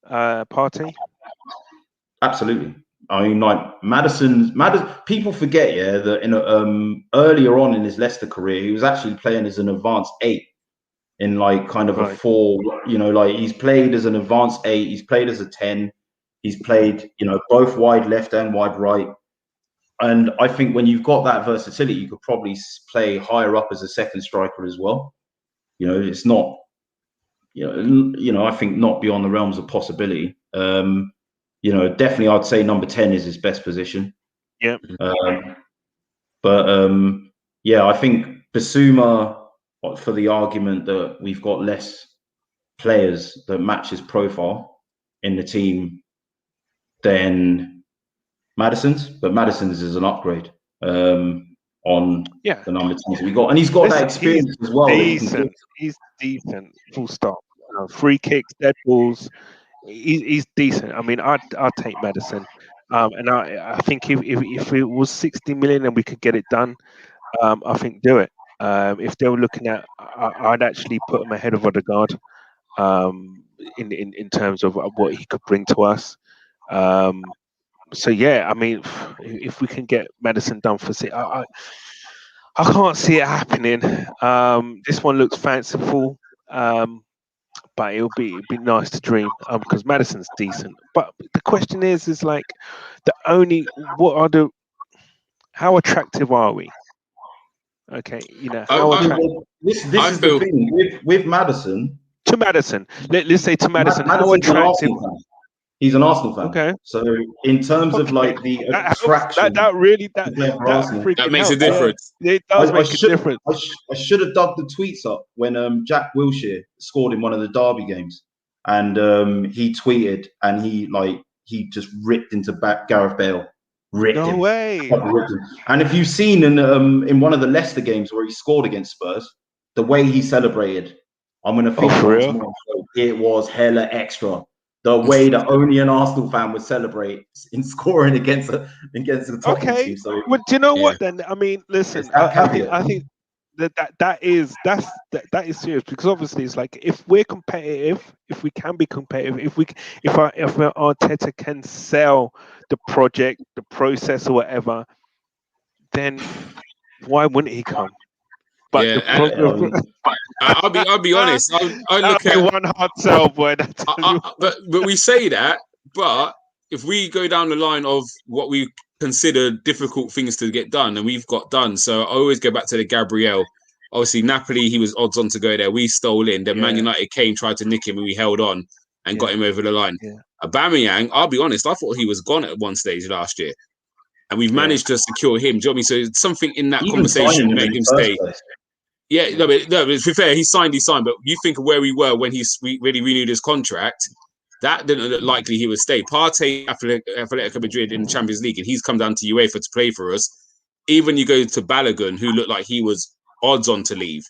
Partey? Absolutely. I mean, like Madison. People forget, yeah, that in earlier on in his Leicester career, he was actually playing as an advanced 8 in like kind of a 4. You know, like he's played as an advanced 8. He's played as a 10. He's played, you know, both wide left and wide right. And I think when you've got that versatility, you could probably play higher up as a second striker as well. You know, it's not, you know, I think not beyond the realms of possibility. You know, definitely I'd say number 10 is his best position. Yeah. Yeah, I think Basuma, for the argument that we've got less players that match his profile in the team than Madison's, but Madison's is an upgrade on the number 10 we got, and he's got that experience as well. Decent. He's decent. Full stop. Free kicks, dead balls. He's decent. I mean, I'd take Madison, and I think if it was 60 million and we could get it done, I think do it. If they were looking at, I'd actually put him ahead of Odegaard, in terms of what he could bring to us. So yeah, I mean, if we can get Madison done for City, I can't see it happening. This one looks fanciful, but it'd be nice to dream, because Madison's decent. But the question is like how attractive are we? Okay, you know, how attractive. This is the thing with Madison. To Madison, let's say to Madison, how attractive. He's an Arsenal fan. Okay. So in terms of like the attraction, that makes a difference. It does make a difference. I should have dug the tweets up when Jack Wilshere scored in one of the derby games, and he tweeted and he just ripped into Gareth Bale. No way. And if you've seen in one of the Leicester games where he scored against Spurs, the way he celebrated, I'm gonna think it was hella extra. The way that only an Arsenal fan would celebrate in scoring against the Tottenham team. So, well, do you know what then? I mean, listen, I think that is serious, because obviously it's like, if we're competitive, if we can be competitive, if Arteta can sell the project, the process, or whatever, then why wouldn't he come? But I'll be honest. I look at one hard sell, boy. But we say that. But if we go down the line of what we consider difficult things to get done, and we've got done, so I always go back to the Gabriel. Obviously, Napoli, he was odds on to go there. We stole in. Then Man United came, tried to nick him, and we held on and got him over the line. Aubameyang, I'll be honest, I thought he was gone at one stage last year, and we've managed to secure him. Do you know what I mean? So something in that conversation made him stay. Yeah, no, but to be fair, he signed. But you think of where we were when he really renewed his contract. That didn't look likely he would stay. Partey, Atletico Madrid in the Champions League, and he's come down to UEFA to play for us. Even you go to Balogun, who looked like he was odds on to leave,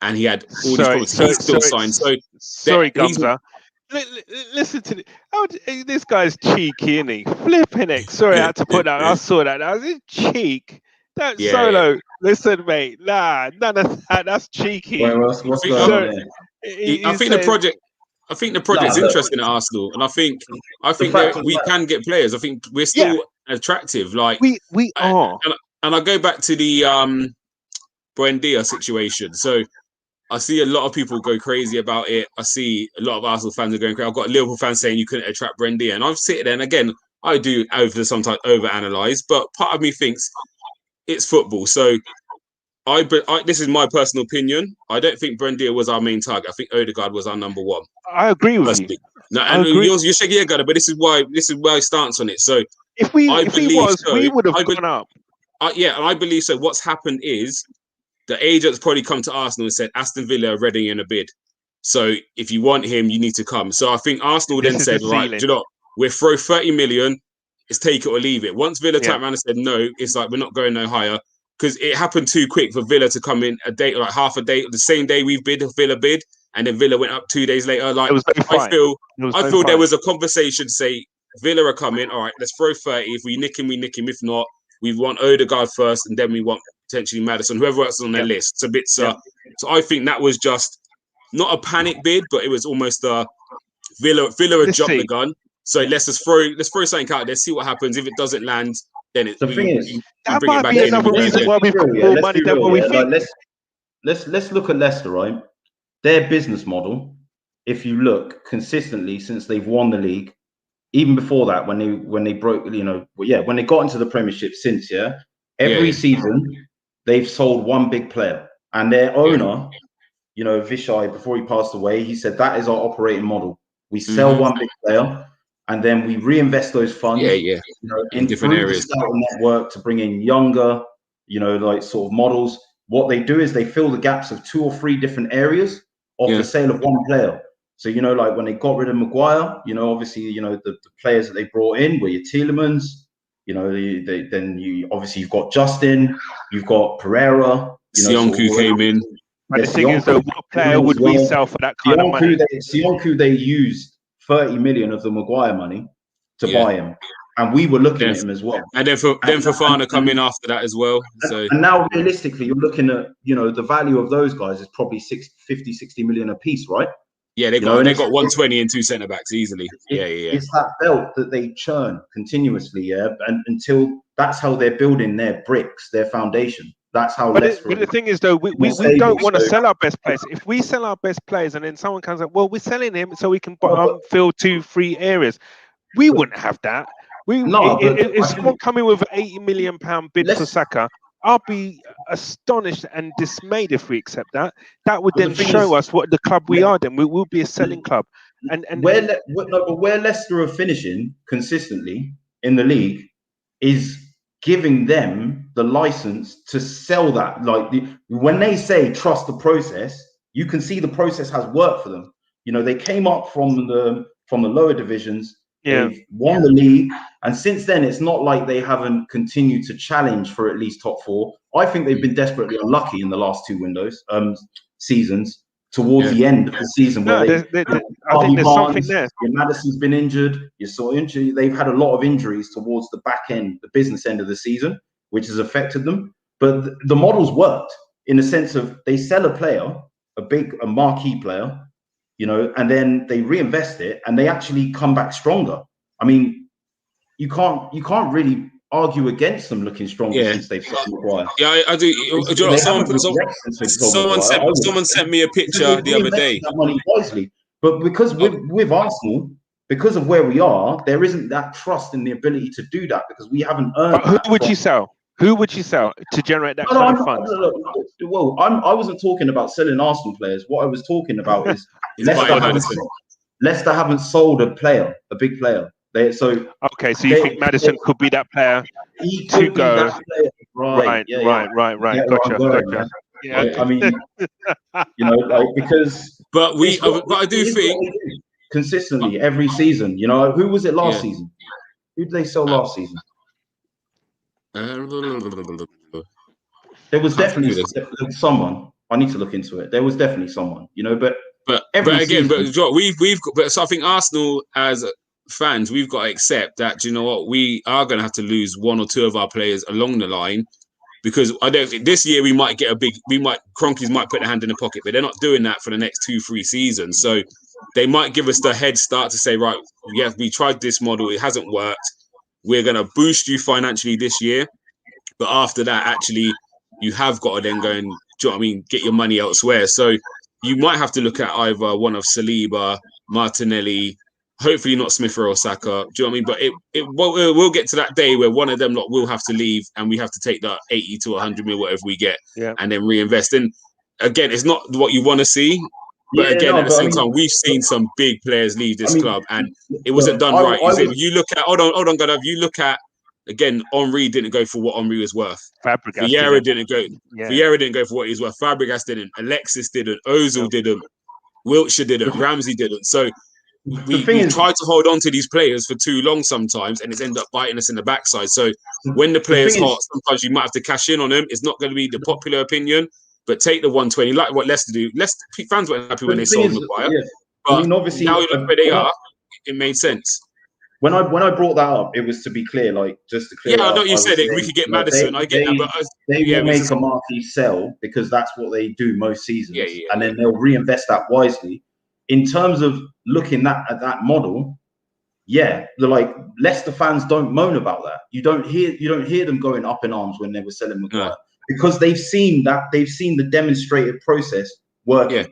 and he had all these problems. He's still signed. Sorry, Gumza. Listen to this guy's cheeky, isn't he? Flipping it. Sorry, I had to put that. I saw that. That was his cheek. That Solo. Yeah. Listen, mate. Nah, none of that. That's cheeky. What's going on there? I think the project's interesting at Arsenal, and I think we can get players. I think we're still attractive. Like we are. And I go back to the Buendia situation. So I see a lot of people go crazy about it. I see a lot of Arsenal fans are going crazy. I've got Liverpool fans saying you couldn't attract Buendia, and I've sitting there, and again, I do sometimes overanalyze, but part of me thinks it's football. So this is my personal opinion. I don't think Buendia was our main target. I think Odegaard was our number one. I agree with you. No, and you're shaking your head, but this is my stance on it. So if he was, we would have gone up. And I believe so. What's happened is the agents probably come to Arsenal and said Aston Villa are ready in a bid. So if you want him, you need to come. So I think Arsenal then said, right, do you know, we'll throw 30 million. It's take it or leave it. Once Villa turned around and said no, it's like we're not going no higher, because it happened too quick for Villa to come in half a day, the same day we Villa bid, and then Villa went up 2 days later. Like I feel there was a conversation to say Villa are coming. All right, let's throw 30. If we nick him, we nick him. If not, we want Odegaard first, and then we want potentially Maddison, whoever else is on their list. So I think that was just not a panic bid, but it was almost a Villa had jumped the gun. So let's throw something out there, see what happens. If it doesn't land, then The thing is, that might be another reason why we've got more money than what we think. Like, let's look at Leicester, right? Their business model, if you look consistently since they've won the league, even before that, when they broke, when they got into the Premiership since, every season they've sold one big player, and their owner, Vishai, before he passed away, he said that is our operating model. We sell one big player, and then we reinvest those funds, in different areas, the scouting network to bring in younger, like sort of models. What they do is they fill the gaps of 2 or 3 different areas of the sale of one player. So, like when they got rid of Maguire, obviously, the players that they brought in were your Tielemans, you've got Justin, you've got Pereira, Sionku came in. But the thing is, though, what player would we sell for that kind of money? Sionku, they used 30 million of the Maguire money to buy him. And we were looking at him as well. And then Fofana come in after that as well. So and now realistically, you're looking at, the value of those guys is probably 50, 60 million a piece, right? Yeah, they got 120 and 2 centre backs easily. It's that belt that they churn continuously, and until that's how they're building their bricks, their foundation. That's how. But the thing is, though, we don't want to sell our best players. If we sell our best players and then someone comes up, well, we're selling him so we can fill 2-3 areas. We wouldn't have that. If someone coming with an £80 million bid for Saka, I'll be astonished and dismayed if we accept that. That would then show us what the club we are. Then we will be a selling club. And where Leicester are finishing consistently in the league is giving them the license to sell that. Like when they say trust the process, you can see the process has worked for them. They came up from the lower divisions. They've won the league, and since then it's not like they haven't continued to challenge for at least top 4. I think they've been desperately unlucky in the last 2 seasons towards the end of the season. I think there's something there. Maddison's been injured. You saw injury. They've had a lot of injuries towards the back end, the business end of the season, which has affected them. But the model's worked in the sense of they sell a player, a marquee player, and then they reinvest it and they actually come back stronger. I mean, you can't really argue against them looking stronger since they've sold Maguire. Yeah, I do. Someone sent me a picture the other day. That money wisely, but because with Arsenal, because of where we are, there isn't that trust in the ability to do that because we haven't earned. But who would you sell? Who would you sell to generate that kind of funds? Well, I wasn't talking about selling Arsenal players. What I was talking about is Leicester haven't sold a big player. So you think Maddison could be that player to go? Right. Gotcha. Yeah. I mean, because. But I do think consistently every season. Who was it last season? Who did they sell last season? There was definitely someone. I need to look into it. There was definitely someone, but again, we've got. So I think Arsenal as fans, we've got to accept that. You know what? We are going to have to lose 1 or 2 of our players along the line because I don't think this year we might get Kroenkes might put their hand in the pocket, but they're not doing that for the next 2-3 seasons. So they might give us the head start to say, right, we tried this model, it hasn't worked. We're going to boost you financially this year. But after that, actually, you have got to then go and, do you know what I mean, get your money elsewhere. So you might have to look at either one of Saliba, Martinelli, hopefully not Smith or Saka. Do you know what I mean? But we'll get to that day where one of them will have to leave and we have to take that 80 to 100 mil, whatever we get, and then reinvest. And again, it's not what you want to see. But at the same time, we've seen some big players leave this club, and it wasn't done right. You look at hold on, Gadav. You look at again, Henry didn't go for what Henry was worth. Vieira didn't go. Vieira didn't go for what he was worth. Fabregas didn't. Alexis didn't. Ozil didn't. Wiltshire didn't. Ramsey didn't. So we try to hold on to these players for too long sometimes, and it's end up biting us in the backside. So when the player's hot, sometimes you might have to cash in on them. It's not going to be the popular opinion. But take the 120, like what Leicester do. Leicester fans weren't happy when they sold Maguire. But obviously, now you look where they are, it made sense. When I brought that up, it was to be clear, like just to clear. Yeah, I know you said it. We could get Maddison. I get that, but they will make a marquee sell because that's what they do most seasons, and then they'll reinvest that wisely. In terms of looking at that model, yeah, they're like Leicester fans don't moan about that. You don't hear them going up in arms when they were selling Maguire because they've seen the demonstrated process working. Yeah.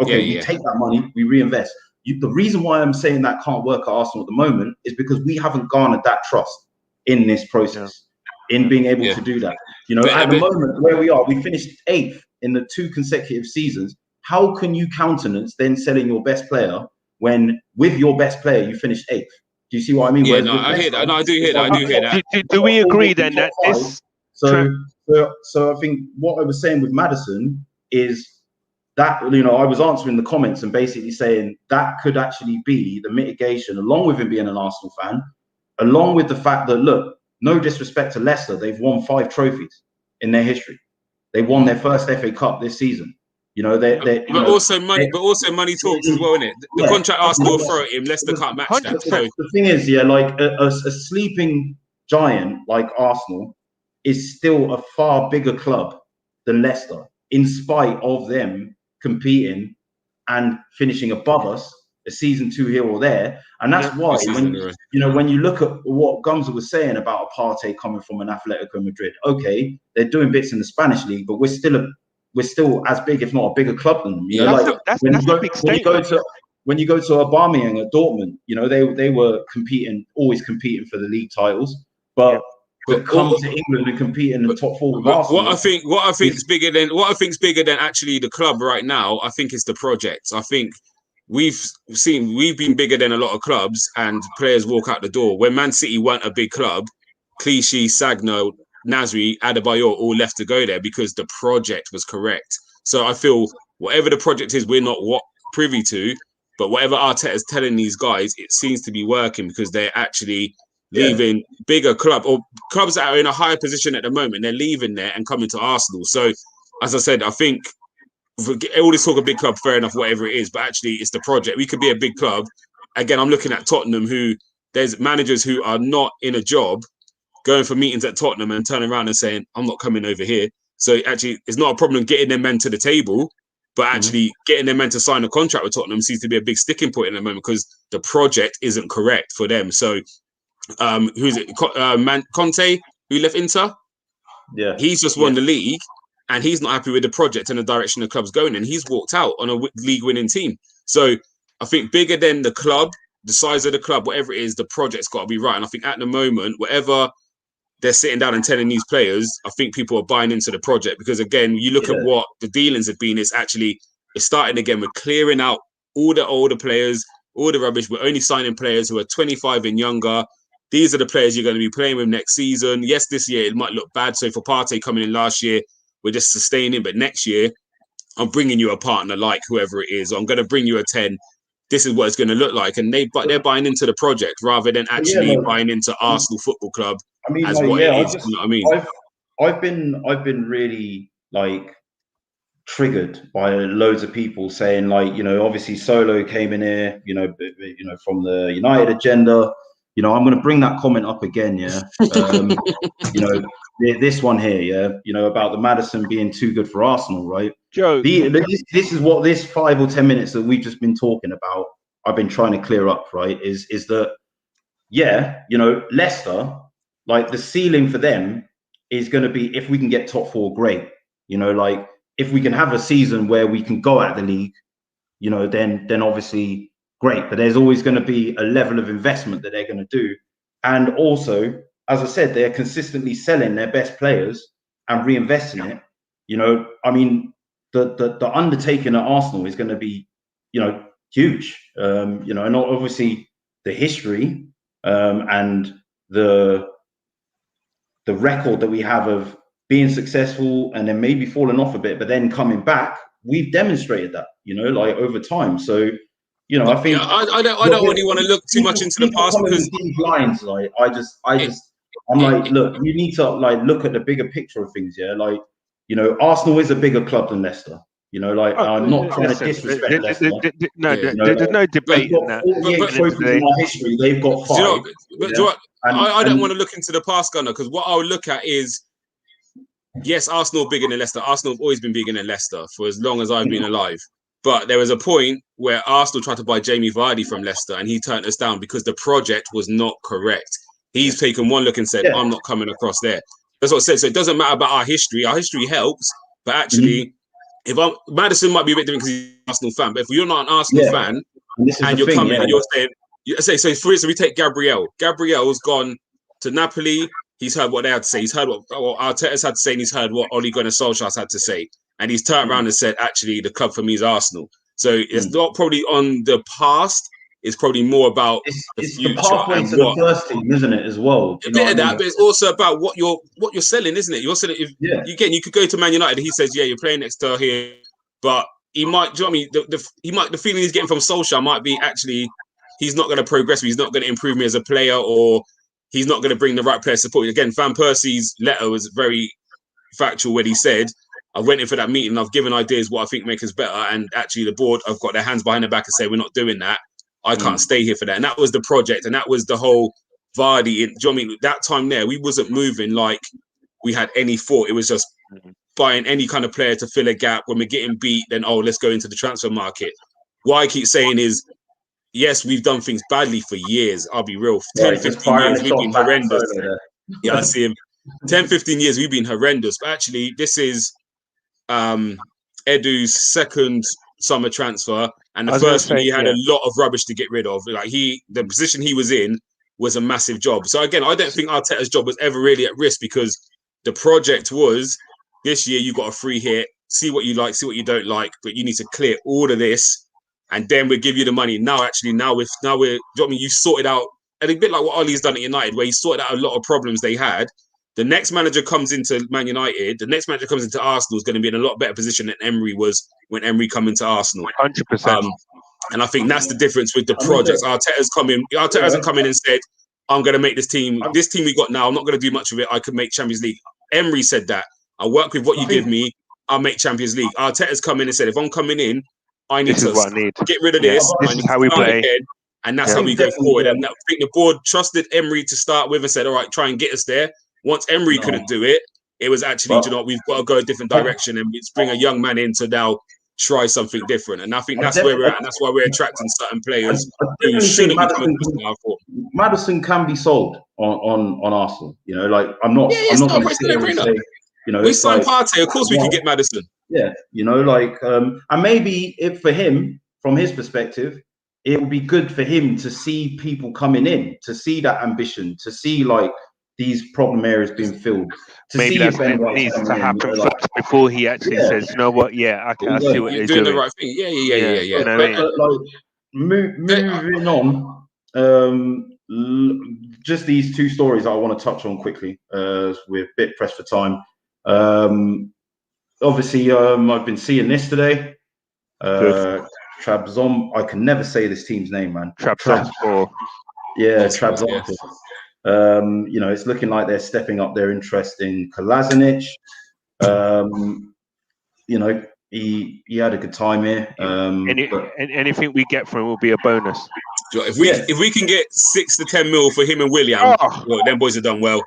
Okay, we take that money, we reinvest. The reason why I'm saying that can't work at Arsenal at the moment is because we haven't garnered that trust in this process, in being able to do that. You know, at the moment where we are, we finished 8th in the 2 consecutive seasons. How can you countenance then selling your best player when with your best player you finished 8th? Do you see what I mean? Yeah, no, I hear that. No, I do hear that. I do hear that. Do we agree then that this? So I think what I was saying with Maddison is that, you know, I was answering the comments and basically saying that could actually be the mitigation, along with him being an Arsenal fan, along with the fact that, look, no disrespect to Leicester, they've won 5 trophies in their history. They won their first FA Cup this season. You know, also money talks as well, isn't it? The contract Arsenal will throw at him, Leicester can't match that. So the thing is, like a sleeping giant like Arsenal is still a far bigger club than Leicester, in spite of them competing and finishing above us a season 2 here or there. And that's why when you look at what Gumza was saying about a Partey coming from an Atletico Madrid, okay, they're doing bits in the Spanish league, but we're still as big, if not a bigger club than them. You know, when you go to Aubameyang at Dortmund, you know, they were always competing for the league titles, but to come to England and compete in the top 4 with Arsenal. What I think's bigger than actually the club right now, I think it's the project. I think we've been bigger than a lot of clubs, and players walk out the door. When Man City weren't a big club, Clichy, Sagna, Nasri, Adebayor all left to go there because the project was correct. So I feel whatever the project is, we're not privy to, but whatever Arteta's telling these guys, it seems to be working because they're actually leaving bigger clubs that are in a higher position at the moment. They're leaving there and coming to Arsenal. So, as I said, I think all this talk of big club, fair enough, whatever it is, but actually it's the project. We could be a big club. Again, I'm looking at Tottenham, who there's managers who are not in a job going for meetings at Tottenham and turning around and saying, I'm not coming over here. So actually, it's not a problem getting their men to the table, but actually getting their men to sign a contract with Tottenham seems to be a big sticking point in the moment because the project isn't correct for them. So who's it? Conte, who left Inter? Yeah. He's just won the league and he's not happy with the project and the direction the club's going in. He's walked out on a league-winning team. So I think bigger than the club, the size of the club, whatever it is, the project's got to be right. And I think at the moment, whatever they're sitting down and telling these players, I think people are buying into the project because, again, you look at what the dealings have been, it's starting again. We're clearing out all the older players, all the rubbish. We're only signing players who are 25 and younger. These are the players you're going to be playing with next season. Yes, this year it might look bad. So for Partey coming in last year, we're just sustaining. But next year, I'm bringing you a partner like whoever it is. I'm going to bring you a 10. This is what it's going to look like. And they're buying into the project rather than actually buying into Arsenal Football Club. I mean, as what it is. You know what I mean? I've been really like triggered by loads of people saying, like, you know, obviously Solo came in here, you know, from the United agenda. You know, I'm going to bring that comment up again, you know, this one here, you know, about the Maddison being too good for Arsenal, right? Joe, this is what this 5 or 10 minutes that we've just been talking about, I've been trying to clear up, right? Is that, you know, Leicester, like the ceiling for them is going to be if we can get top 4, great. You know, like if we can have a season where we can go at the league, you know, then obviously great. But there's always going to be a level of investment that they're going to do. And also, as I said, they're consistently selling their best players and reinvesting it. You know, I mean, the undertaking at Arsenal is going to be, you know, huge. You know, and obviously the history and the record that we have of being successful and then maybe falling off a bit, but then coming back, we've demonstrated that, you know, like over time. So, you know, I think I don't really want to look too much into the past because these lines, like I'm like, look, you need to like look at the bigger picture of things. Yeah, like, you know, Arsenal is a bigger club than Leicester. You know, like I'm not trying to disrespect Leicester. No, there's no debate in that. 48 trophies in our history. They've got 5. I don't want to look into the past, Gunner, because what I'll look at is, yes, Arsenal bigger than Leicester. Arsenal have always been bigger than Leicester for as long as I've been alive. But there was a point where Arsenal tried to buy Jamie Vardy from Leicester, and he turned us down because the project was not correct. He's taken one look and said, I'm not coming across there. That's what I said. So it doesn't matter about our history. Our history helps, but actually, Maddison might be a bit different because he's an Arsenal fan, but if you're not an Arsenal fan and you're coming and you're saying, so for instance, we take Gabriel. Gabriel's gone to Napoli. He's heard what they had to say. He's heard what Arteta's had to say, and he's heard what Ole Gunnar Solskjaer's had to say. And he's turned around and said, actually, the club for me is Arsenal. So it's not probably on the past. It's probably more about the future. The pathway to the first team, isn't it, as well? A bit of that, but it's also about what you're selling, isn't it? You're selling. You could go to Man United and he says, you're playing next to here, but he might. Do you know what I mean? The feeling he's getting from Solskjaer might be actually he's not going to progress me. He's not going to improve me as a player, or he's not going to bring the right player support. Again, Van Persie's letter was very factual when he said, I went in for that meeting. I've given ideas what I think make us better, and actually the board have got their hands behind their back and say we're not doing that. I can't stay here for that. And that was the project, and that was the whole Vardy. Do you know what I mean? That time there, we wasn't moving like we had any thought. It was just buying any kind of player to fill a gap. When we're getting beat, then let's go into the transfer market. What I keep saying is, yes, we've done things badly for years. I'll be real. 10, 15 years, we've been horrendous. Yeah, I see him. 10, 15 years, we've been horrendous. But actually, this is Edu's second summer transfer, and the first one he had a lot of rubbish to get rid of. Like the position he was in was a massive job. So again, I don't think Arteta's job was ever really at risk, because the project was this year you got a free hit, see what you like, see what you don't like, but you need to clear all of this, and then we'll give you the money. Now we're, do you know what I mean? You sorted out, and a bit like what Ollie's done at United, where he sorted out a lot of problems they had. The next manager comes into Man United, the next manager comes into Arsenal is going to be in a lot better position than Emery was when Emery come into Arsenal. 100%. And I think that's the difference with the projects. Arteta hasn't come in and said, I'm going to make this team we got now, I'm not going to do much of it. I could make Champions League. Emery said that. I work with what you give me, I'll make Champions League. Arteta's come in and said, if I'm coming in, I need to get rid of this. This is how we play. Again, and that's how we go forward. And I think the board trusted Emery to start with and said, all right, try and get us there. Once Emery couldn't do it, it was actually, do you know what, we've got to go a different direction and bring a young man in to now try something different. And I think that's where we're at, and that's why we're attracting certain players who shouldn't be coming to our form. Maddison can be sold on Arsenal. You know, like I'm not going to sit here and say, you know, we signed Partey. Of course, we can get Maddison. Yeah, you know, like, and maybe for him, from his perspective, it would be good for him to see people coming in, to see that ambition, to see like these problem areas being filled. Maybe that's what needs to happen first before he actually says, you know what, I see what you're they're doing. The right thing. Yeah. You know like, moving on, just these two stories I want to touch on quickly. We're a bit pressed for time. Obviously, I've been seeing this today. Trabzon. I can never say this team's name, man. Trabzonspor. Yeah, Trabzonspor. You know, it's looking like they're stepping up their interest in Kolasinac. You know, he had a good time here. Anything we get from him will be a bonus. If we can get 6 to 10 mil for him and William, well, them boys have done well.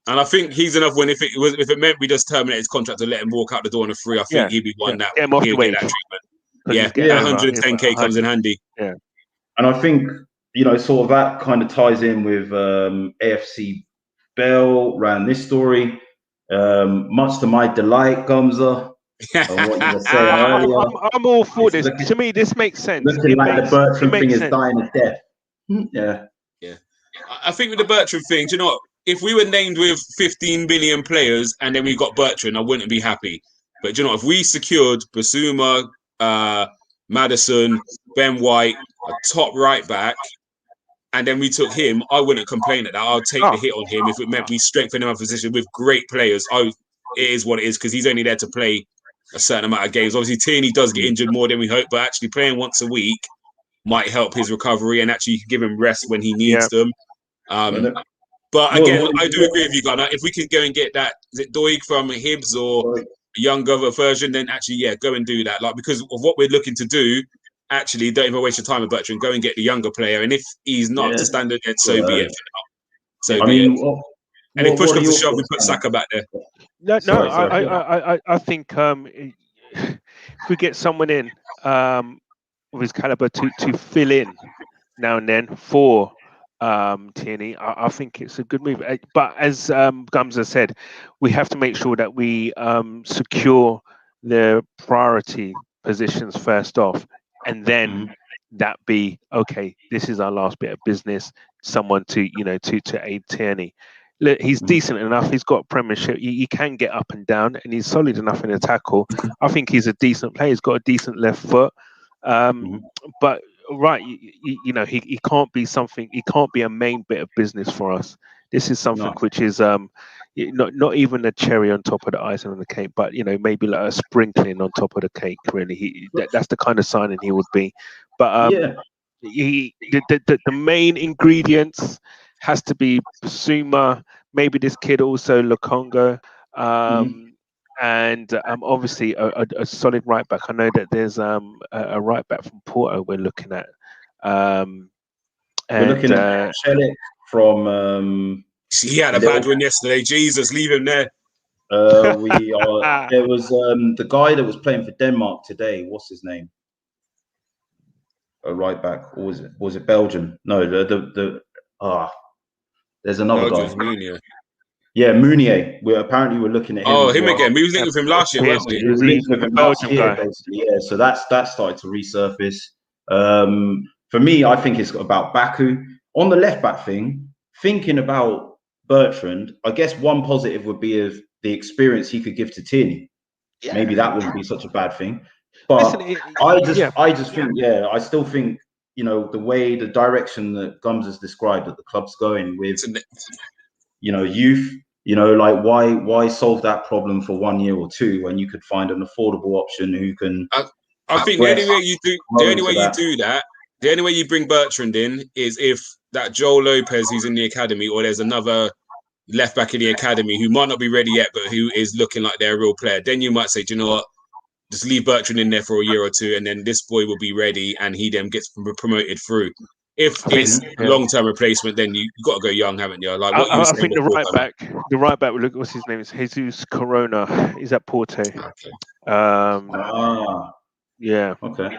And I think he's enough. When if it meant we just terminate his contract and let him walk out the door on a free, I think he'd be one that he'd get that treatment. Yeah, 110k comes in handy. Yeah, and I think, you know, sort of that kind of ties in with AFC Bell ran this story. Much to my delight, Gumza. I'm all for this. To me, this makes sense. Looking like the Bertram thing is dying a death. Yeah. I think with the Bertram thing, do you know what? If we were named with 15 billion players and then we got Bertrand, I wouldn't be happy. But do you know, if we secured Basuma, Maddison, Ben White, a top right back, and then we took him, I wouldn't complain at that. I'll take the hit on him if it meant we strengthen our position with great players. It is what it is, because he's only there to play a certain amount of games. Obviously, Tierney does get injured more than we hope, but actually playing once a week might help his recovery and actually give him rest when he needs them. But again, I do agree with you, Gunnar. If we can go and get that, is it Doig from Hibs or a younger version, then actually, go and do that. Like, because of what we're looking to do, actually, don't even waste your time with Bertrand. Go and get the younger player. And if he's not up to standard, then so be it. So be it. And if push comes to shove, we put Saka back there. I think if we get someone in of his caliber to fill in now and then for Tierney, I think it's a good move. But as Gums has said, we have to make sure that we secure the priority positions first off, and then that be okay. This is our last bit of business. Someone to to aid Tierney. Look, he's decent enough. He's got Premiership. He can get up and down, and he's solid enough in a tackle. I think he's a decent player. He's got a decent left foot. But right, he can't be something. He can't be a main bit of business for us. This is something which is not even a cherry on top of the icing on the cake, but maybe like a sprinkling on top of the cake. Really, that's the kind of signing he would be. But the main ingredients has to be Basuma, maybe this kid also Lukonga, and obviously a solid right back. I know that there's a right back from Porto we're looking at. We're looking at Chelik from. He had a bad one yesterday. Jesus, leave him there. We are. There was the guy that was playing for Denmark today. What's his name? A right back, or was it Belgium? No, there's another guy. Mounier. Yeah, Mounier. We're looking at him. Oh, him again. We was linked with him last year, wasn't we? We were linked with him last year, basically. Yeah, so that started to resurface. For me, I think it's about Baku on the left back thing. Thinking about Bertrand, I guess one positive would be of the experience he could give to Tierney. Yeah. Maybe that wouldn't be such a bad thing. But I just think, I still think, the direction that Gums has described that the club's going with, youth, like why solve that problem for 1 year or two when you could find an affordable option who can. I think the only way you bring Bertrand in is if that Joel Lopez who's in the academy, or there's another left back in the academy who might not be ready yet, but who is looking like they're a real player. Then you might say, do you know what? Just leave Bertrand in there for a year or two, and then this boy will be ready, and he then gets promoted through. If it's long-term replacement, then you got to go young, haven't you? Like what you were saying. I think the right back. Look, what's his name? It's Jesus Corona. He's at Porto. Okay. Yeah. Okay.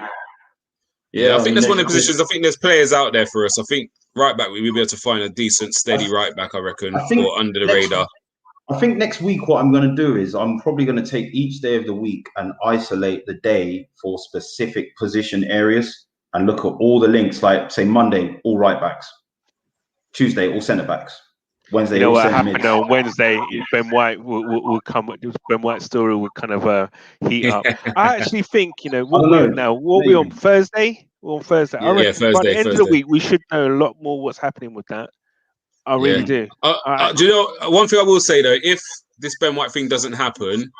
Yeah, I think there's one of the positions. I think there's players out there for us. I think right back we'll be able to find a decent, steady right back. I reckon, or under the radar. I think next week what I'm going to do is I'm probably going to take each day of the week and isolate the day for specific position areas and look at all the links. Like say Monday, all right backs. Tuesday, all centre backs. Wednesday, all what centre happened on Wednesday? Ben White will come. Ben White's story will kind of heat up. I actually think what we on Thursday. We're on Thursday. I reckon Thursday, by the end of the week we should know a lot more what's happening with that. I really do. Do you know one thing I will say though? If this Ben White thing doesn't happen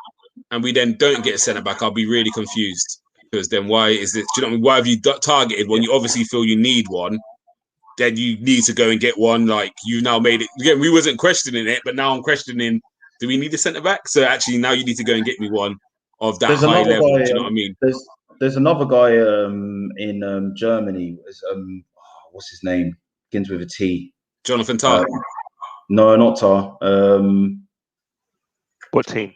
and we then don't get a centre back, I'll be really confused, because then why is this? Do you know what I mean? Why have you targeted when you obviously feel you need one? Then you need to go and get one. Like you now made it. Again, we wasn't questioning it, but now I'm questioning: do we need a centre back? So actually, now you need to go and get me one of that high level. Do you know what I mean? There's another guy in Germany. What's his name? Begins with a T. Jonathan Tah. No, not Tah. What team?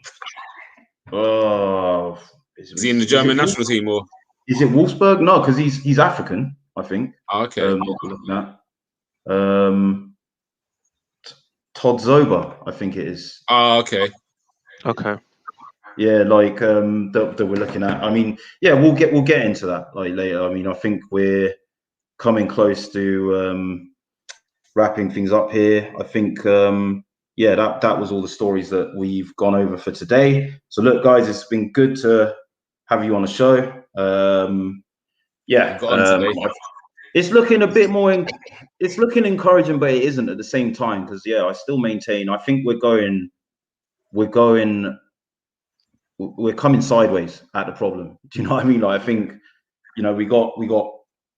Is he in the German national team, or is it Wolfsburg? No, because he's African, I think. Okay. Todd Zoba, I think it is. Okay. Okay. Yeah, like that we're looking at. I mean, yeah, we'll get into that like later. I mean, I think we're coming close to wrapping things up here. I think that was all the stories that we've gone over for today. So look, guys, it's been good to have you on the show. It's looking a bit more. It's looking encouraging, but it isn't at the same time, because I still maintain. I think we're coming sideways at the problem. Do you know what I mean? Like, I think we got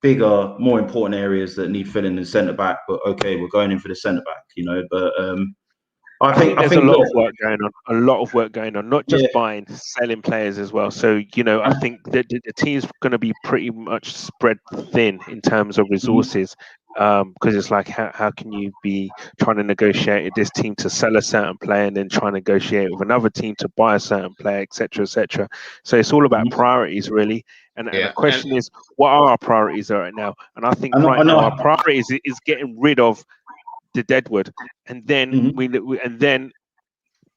bigger, more important areas that need filling in the centre back. But okay, we're going in for the centre back. But I think there's a lot of work going on. A lot of work going on, not just buying, selling players as well. So I think that the team's going to be pretty much spread thin in terms of resources. because it's like how can you be trying to negotiate with this team to sell a certain player and then try and negotiate with another team to buy a certain player, etc., etc. So it's all about priorities, really. And the question is, what are our priorities right now? And I think now our priorities is getting rid of the Deadwood, and then then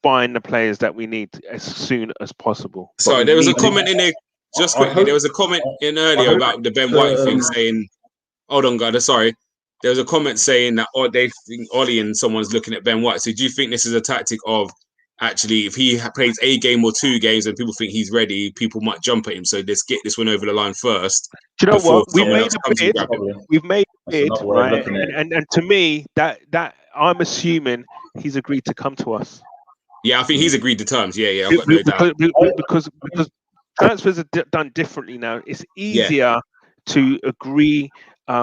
buying the players that we need as soon as possible. Sorry, there was a comment in there. Just quickly, there was a comment in earlier about the Ben White thing, saying, "Hold on, guys. Sorry." There was a comment saying that they think Ollie and someone's looking at Ben White. So do you think this is a tactic of actually, if he plays a game or 2 games and people think he's ready, people might jump at him. So let's get this one over the line first. Do you know what? We've made a bid. We've made a bid, right? And to me, that I'm assuming he's agreed to come to us. Yeah, I think he's agreed to terms. Yeah, I've got no doubt. Because transfers are done differently now. It's easier to agree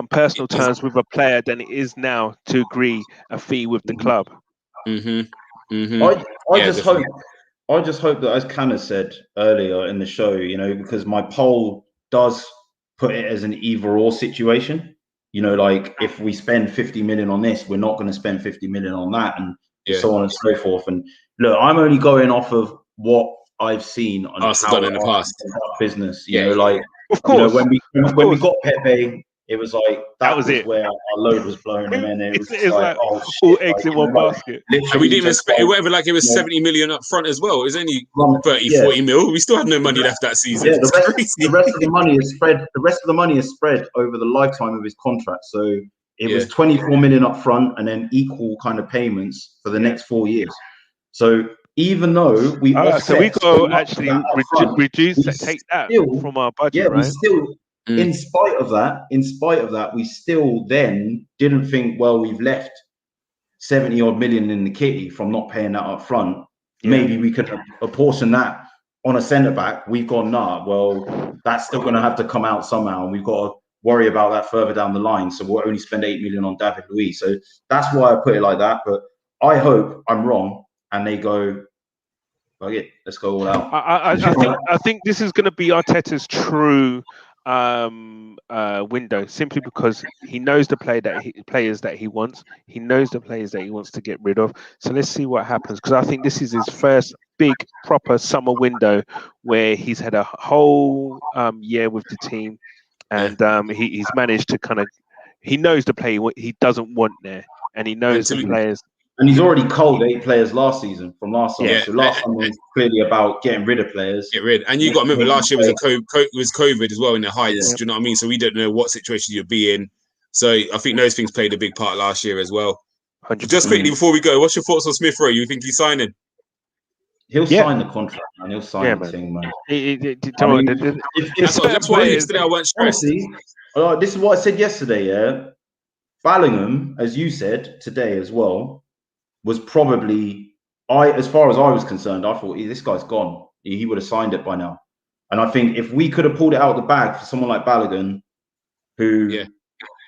personal terms with a player than it is now to agree a fee with the club. I just hope that, as Canna said earlier in the show, you know, because my poll does put it as an either-or situation. You know, like if we spend 50 million on this, we're not going to spend 50 million on that, and so on and so forth. And look, I'm only going off of what I've seen on how done in the past business. You know, like of course, you know, when we got Pepe, it was like that was it. where our load was blown, and then it was like, oh shit, all eggs in one basket. And we didn't expect whatever, like it was 70 million up front as well. It was only 40 mil. We still had no money left that season. Yeah, the rest of the money is spread. The rest of the money is spread over the lifetime of his contract. So it was 24 million up front, and then equal kind of payments for the next 4 years. So even though we so we go actually take that from our budget, right? We still. In spite of that, we still then didn't think, well, we've left 70 odd million in the kitty from not paying that up front. Yeah. Maybe we could apportion that on a centre back. We've gone, nah, well, that's still going to have to come out somehow, and we've got to worry about that further down the line. So we'll only spend 8 million on David Luiz. So that's why I put it like that. But I hope I'm wrong and they go, okay, let's go all out. I think this is going to be Arteta's true window, simply because he knows the players that he wants. He knows the players that he wants to get rid of. So let's see what happens, because I think this is his first big proper summer window where he's had a whole year with the team, and he's managed to kind of, he knows the player he doesn't want there, and he knows the players. And he's already culled 8 players last season from last summer. So last summer was clearly about getting rid of players. And you got to remember, last year was COVID as well in the heights. Do you know what I mean? So we don't know what situation you'll be in. So I think those things played a big part last year as well. 100%. Just quickly before we go, what's your thoughts on Smith Rowe? You think he's signing? He'll sign the contract, man. He'll sign the thing, man. That's why yesterday I weren't stressed. Honestly, this is what I said yesterday, yeah? Bellingham, as you said today as well, was probably, as far as I was concerned, I thought this guy's gone. He would have signed it by now. And I think if we could have pulled it out of the bag for someone like Balogun, who,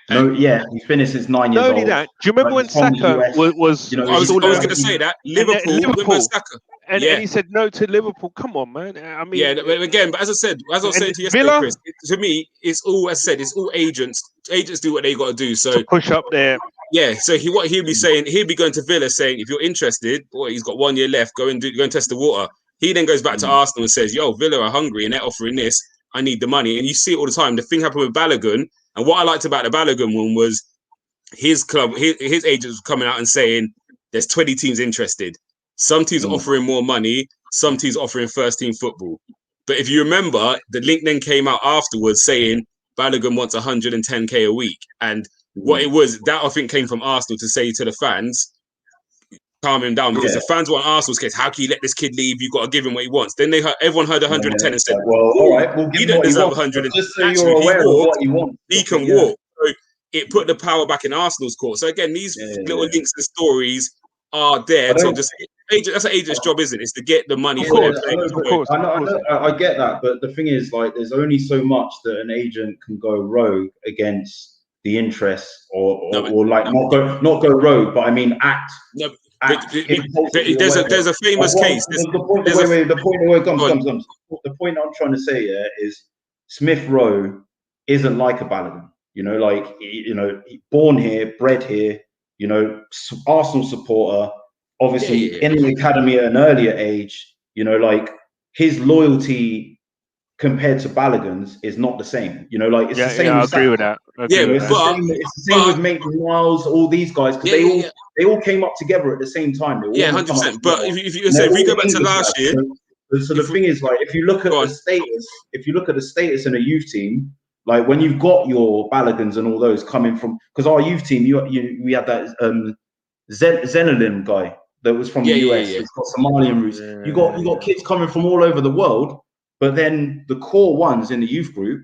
he finished his 9 years old. Not only that, do you remember when Saka was? You know, I was going to say that Liverpool. Saka. And he said no to Liverpool. Come on, man. I mean, but as I said to you yesterday, Chris, to me, it's all, as I said, it's all agents. Agents do what they got to do. So to push up there. Yeah. So what he'll be saying, he'll be going to Villa saying, if you're interested, boy, he's got 1 year left. Go and test the water. He then goes back to Arsenal and says, yo, Villa are hungry and they're offering this. I need the money. And you see it all the time. The thing happened with Balogun. And what I liked about the Balogun one was his club, his agents were coming out and saying there's 20 teams interested. Some teams are offering more money. Some teams are offering first team football. But if you remember, the link then came out afterwards saying Balogun wants 110k a week. And what it was, that I think came from Arsenal to say to the fans, calm him down, because the fans want Arsenal's case. How can you let this kid leave? You've got to give him what he wants. Then everyone heard 110 and said, well, all right, we'll give he him don't deserve 100. Just so you're aware of what he wants. He can walk. So it put the power back in Arsenal's court. So again, these little links and stories are there. So just that's an agent's job, isn't it? It's to get the money for their players. I get that, but the thing is, like, there's only so much that an agent can go rogue against the interests, or not go rogue, but I mean act. No, there's a famous case. The point I'm trying to say is Smith Rowe isn't like a Balogun. You know, like, born here, bred here. You know, Arsenal supporter. Obviously, in the academy at an earlier age. You know, like his loyalty compared to Balogun's is not the same. You know, like it's the same. I with agree with that. It's the same with Maitland Niles, all these guys, because they all came up together at the same time. They all 100%. But if we go back to last year, so the thing is, like, if you look at the status in a youth team, like when you've got your Balogun's and all those coming from, because our youth team, we had that Zenalim guy that was from the US. He's got Somalian roots. You got kids coming from all over the world. But then the core ones in the youth group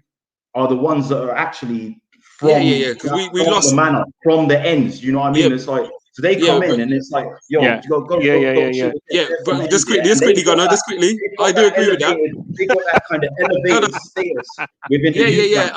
are the ones that are actually from the manor, from the ends. You know what I mean? It's like, so they come in and it's like, yo, go. But just quickly, Gunner, just quickly. I do agree with that. They got that kind of elevated status within the youth.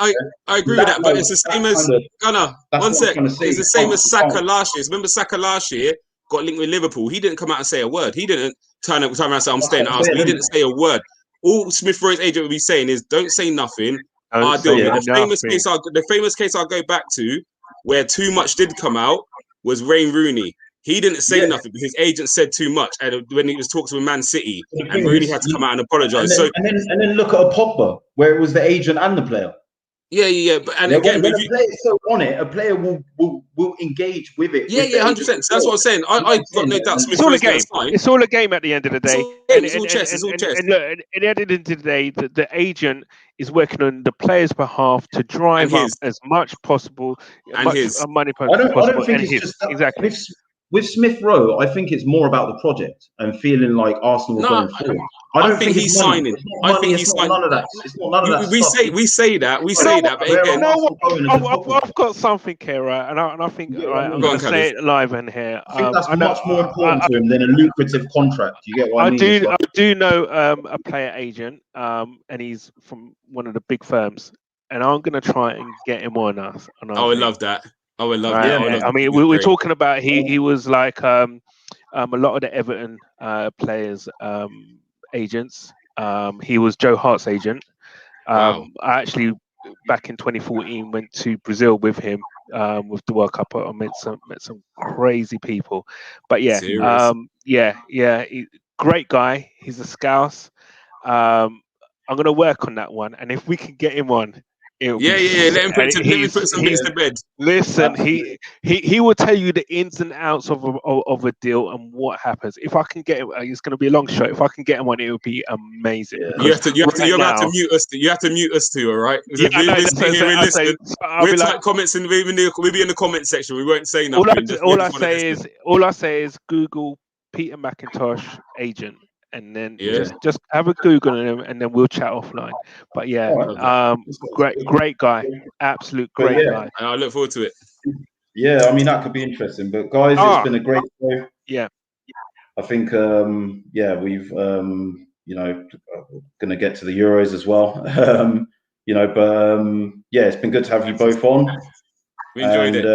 I agree with that. But it's the same as Gunner. One sec. It's the same as Saka last year. Remember Saka last year got linked with Liverpool. He didn't come out and say a word. He didn't turn around and say, I'm staying at Arsenal. He didn't say a word. All Smith Rowe's agent would be saying is, don't say nothing. I'll deal with it. The famous case I'll go back to, where too much did come out, was Wayne Rooney. He didn't say nothing because his agent said too much, and when he was talking with Man City, and Rooney had to come out and apologise. And then look at a Pogba, where it was the agent and the player. But again, when a player is so on it, a player will engage with it. 100%. So that's what I'm saying. I got no doubt. It's all a game. It's all a game at the end of the day. It's all chess. It's all chess. And look, at the end of the day, the agent is working on the player's behalf to drive up as much possible, money possible. I don't think it's just that. Exactly. With Smith Rowe, I think it's more about the project and feeling like Arsenal are going forward. I think he's signing. I think he's signing. None of that. It's not none of that. We say that. But again, I've got something here, right? And I think I'm going to say it live in here. I think that's much more important to him than a lucrative contract. You get what I mean? I do know a player agent, and he's from one of the big firms, and I'm going to try and get him on us. I would love that. I would love that. I mean, we're talking about he was like a lot of the Everton players' agents. He was Joe Hart's agent. I actually, back in 2014, went to Brazil with him with the World Cup. I met some crazy people. But great guy. He's a Scouse. I'm gonna work on that one, and if we can get him on. Let him put some bits to bed. Listen, he will tell you the ins and outs of a deal and what happens. If I can get him, it's going to be a long shot. If I can get him on, it would be amazing. You have to mute us. You have to mute us too. All right. We'll type comments and we'll be in the comment section. We won't say nothing. All I say is Google Peter McIntosh agent. And then just have a Google on him, and then we'll chat offline. But great guy, absolute great guy. And I look forward to it. Yeah, I mean that could be interesting. But guys, it's been a great show. Yeah, I think we've going to get to the Euros as well. It's been good to have you both on. We enjoyed it.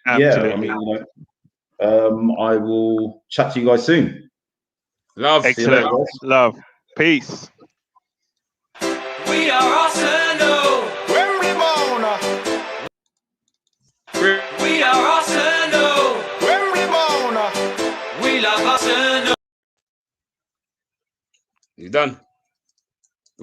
Absolutely. I will chat to you guys soon. Love. Excellent. Love. Peace. We are Arsenal. When we wanna. We are Arsenal. When we wanna. We love Arsenal. You done?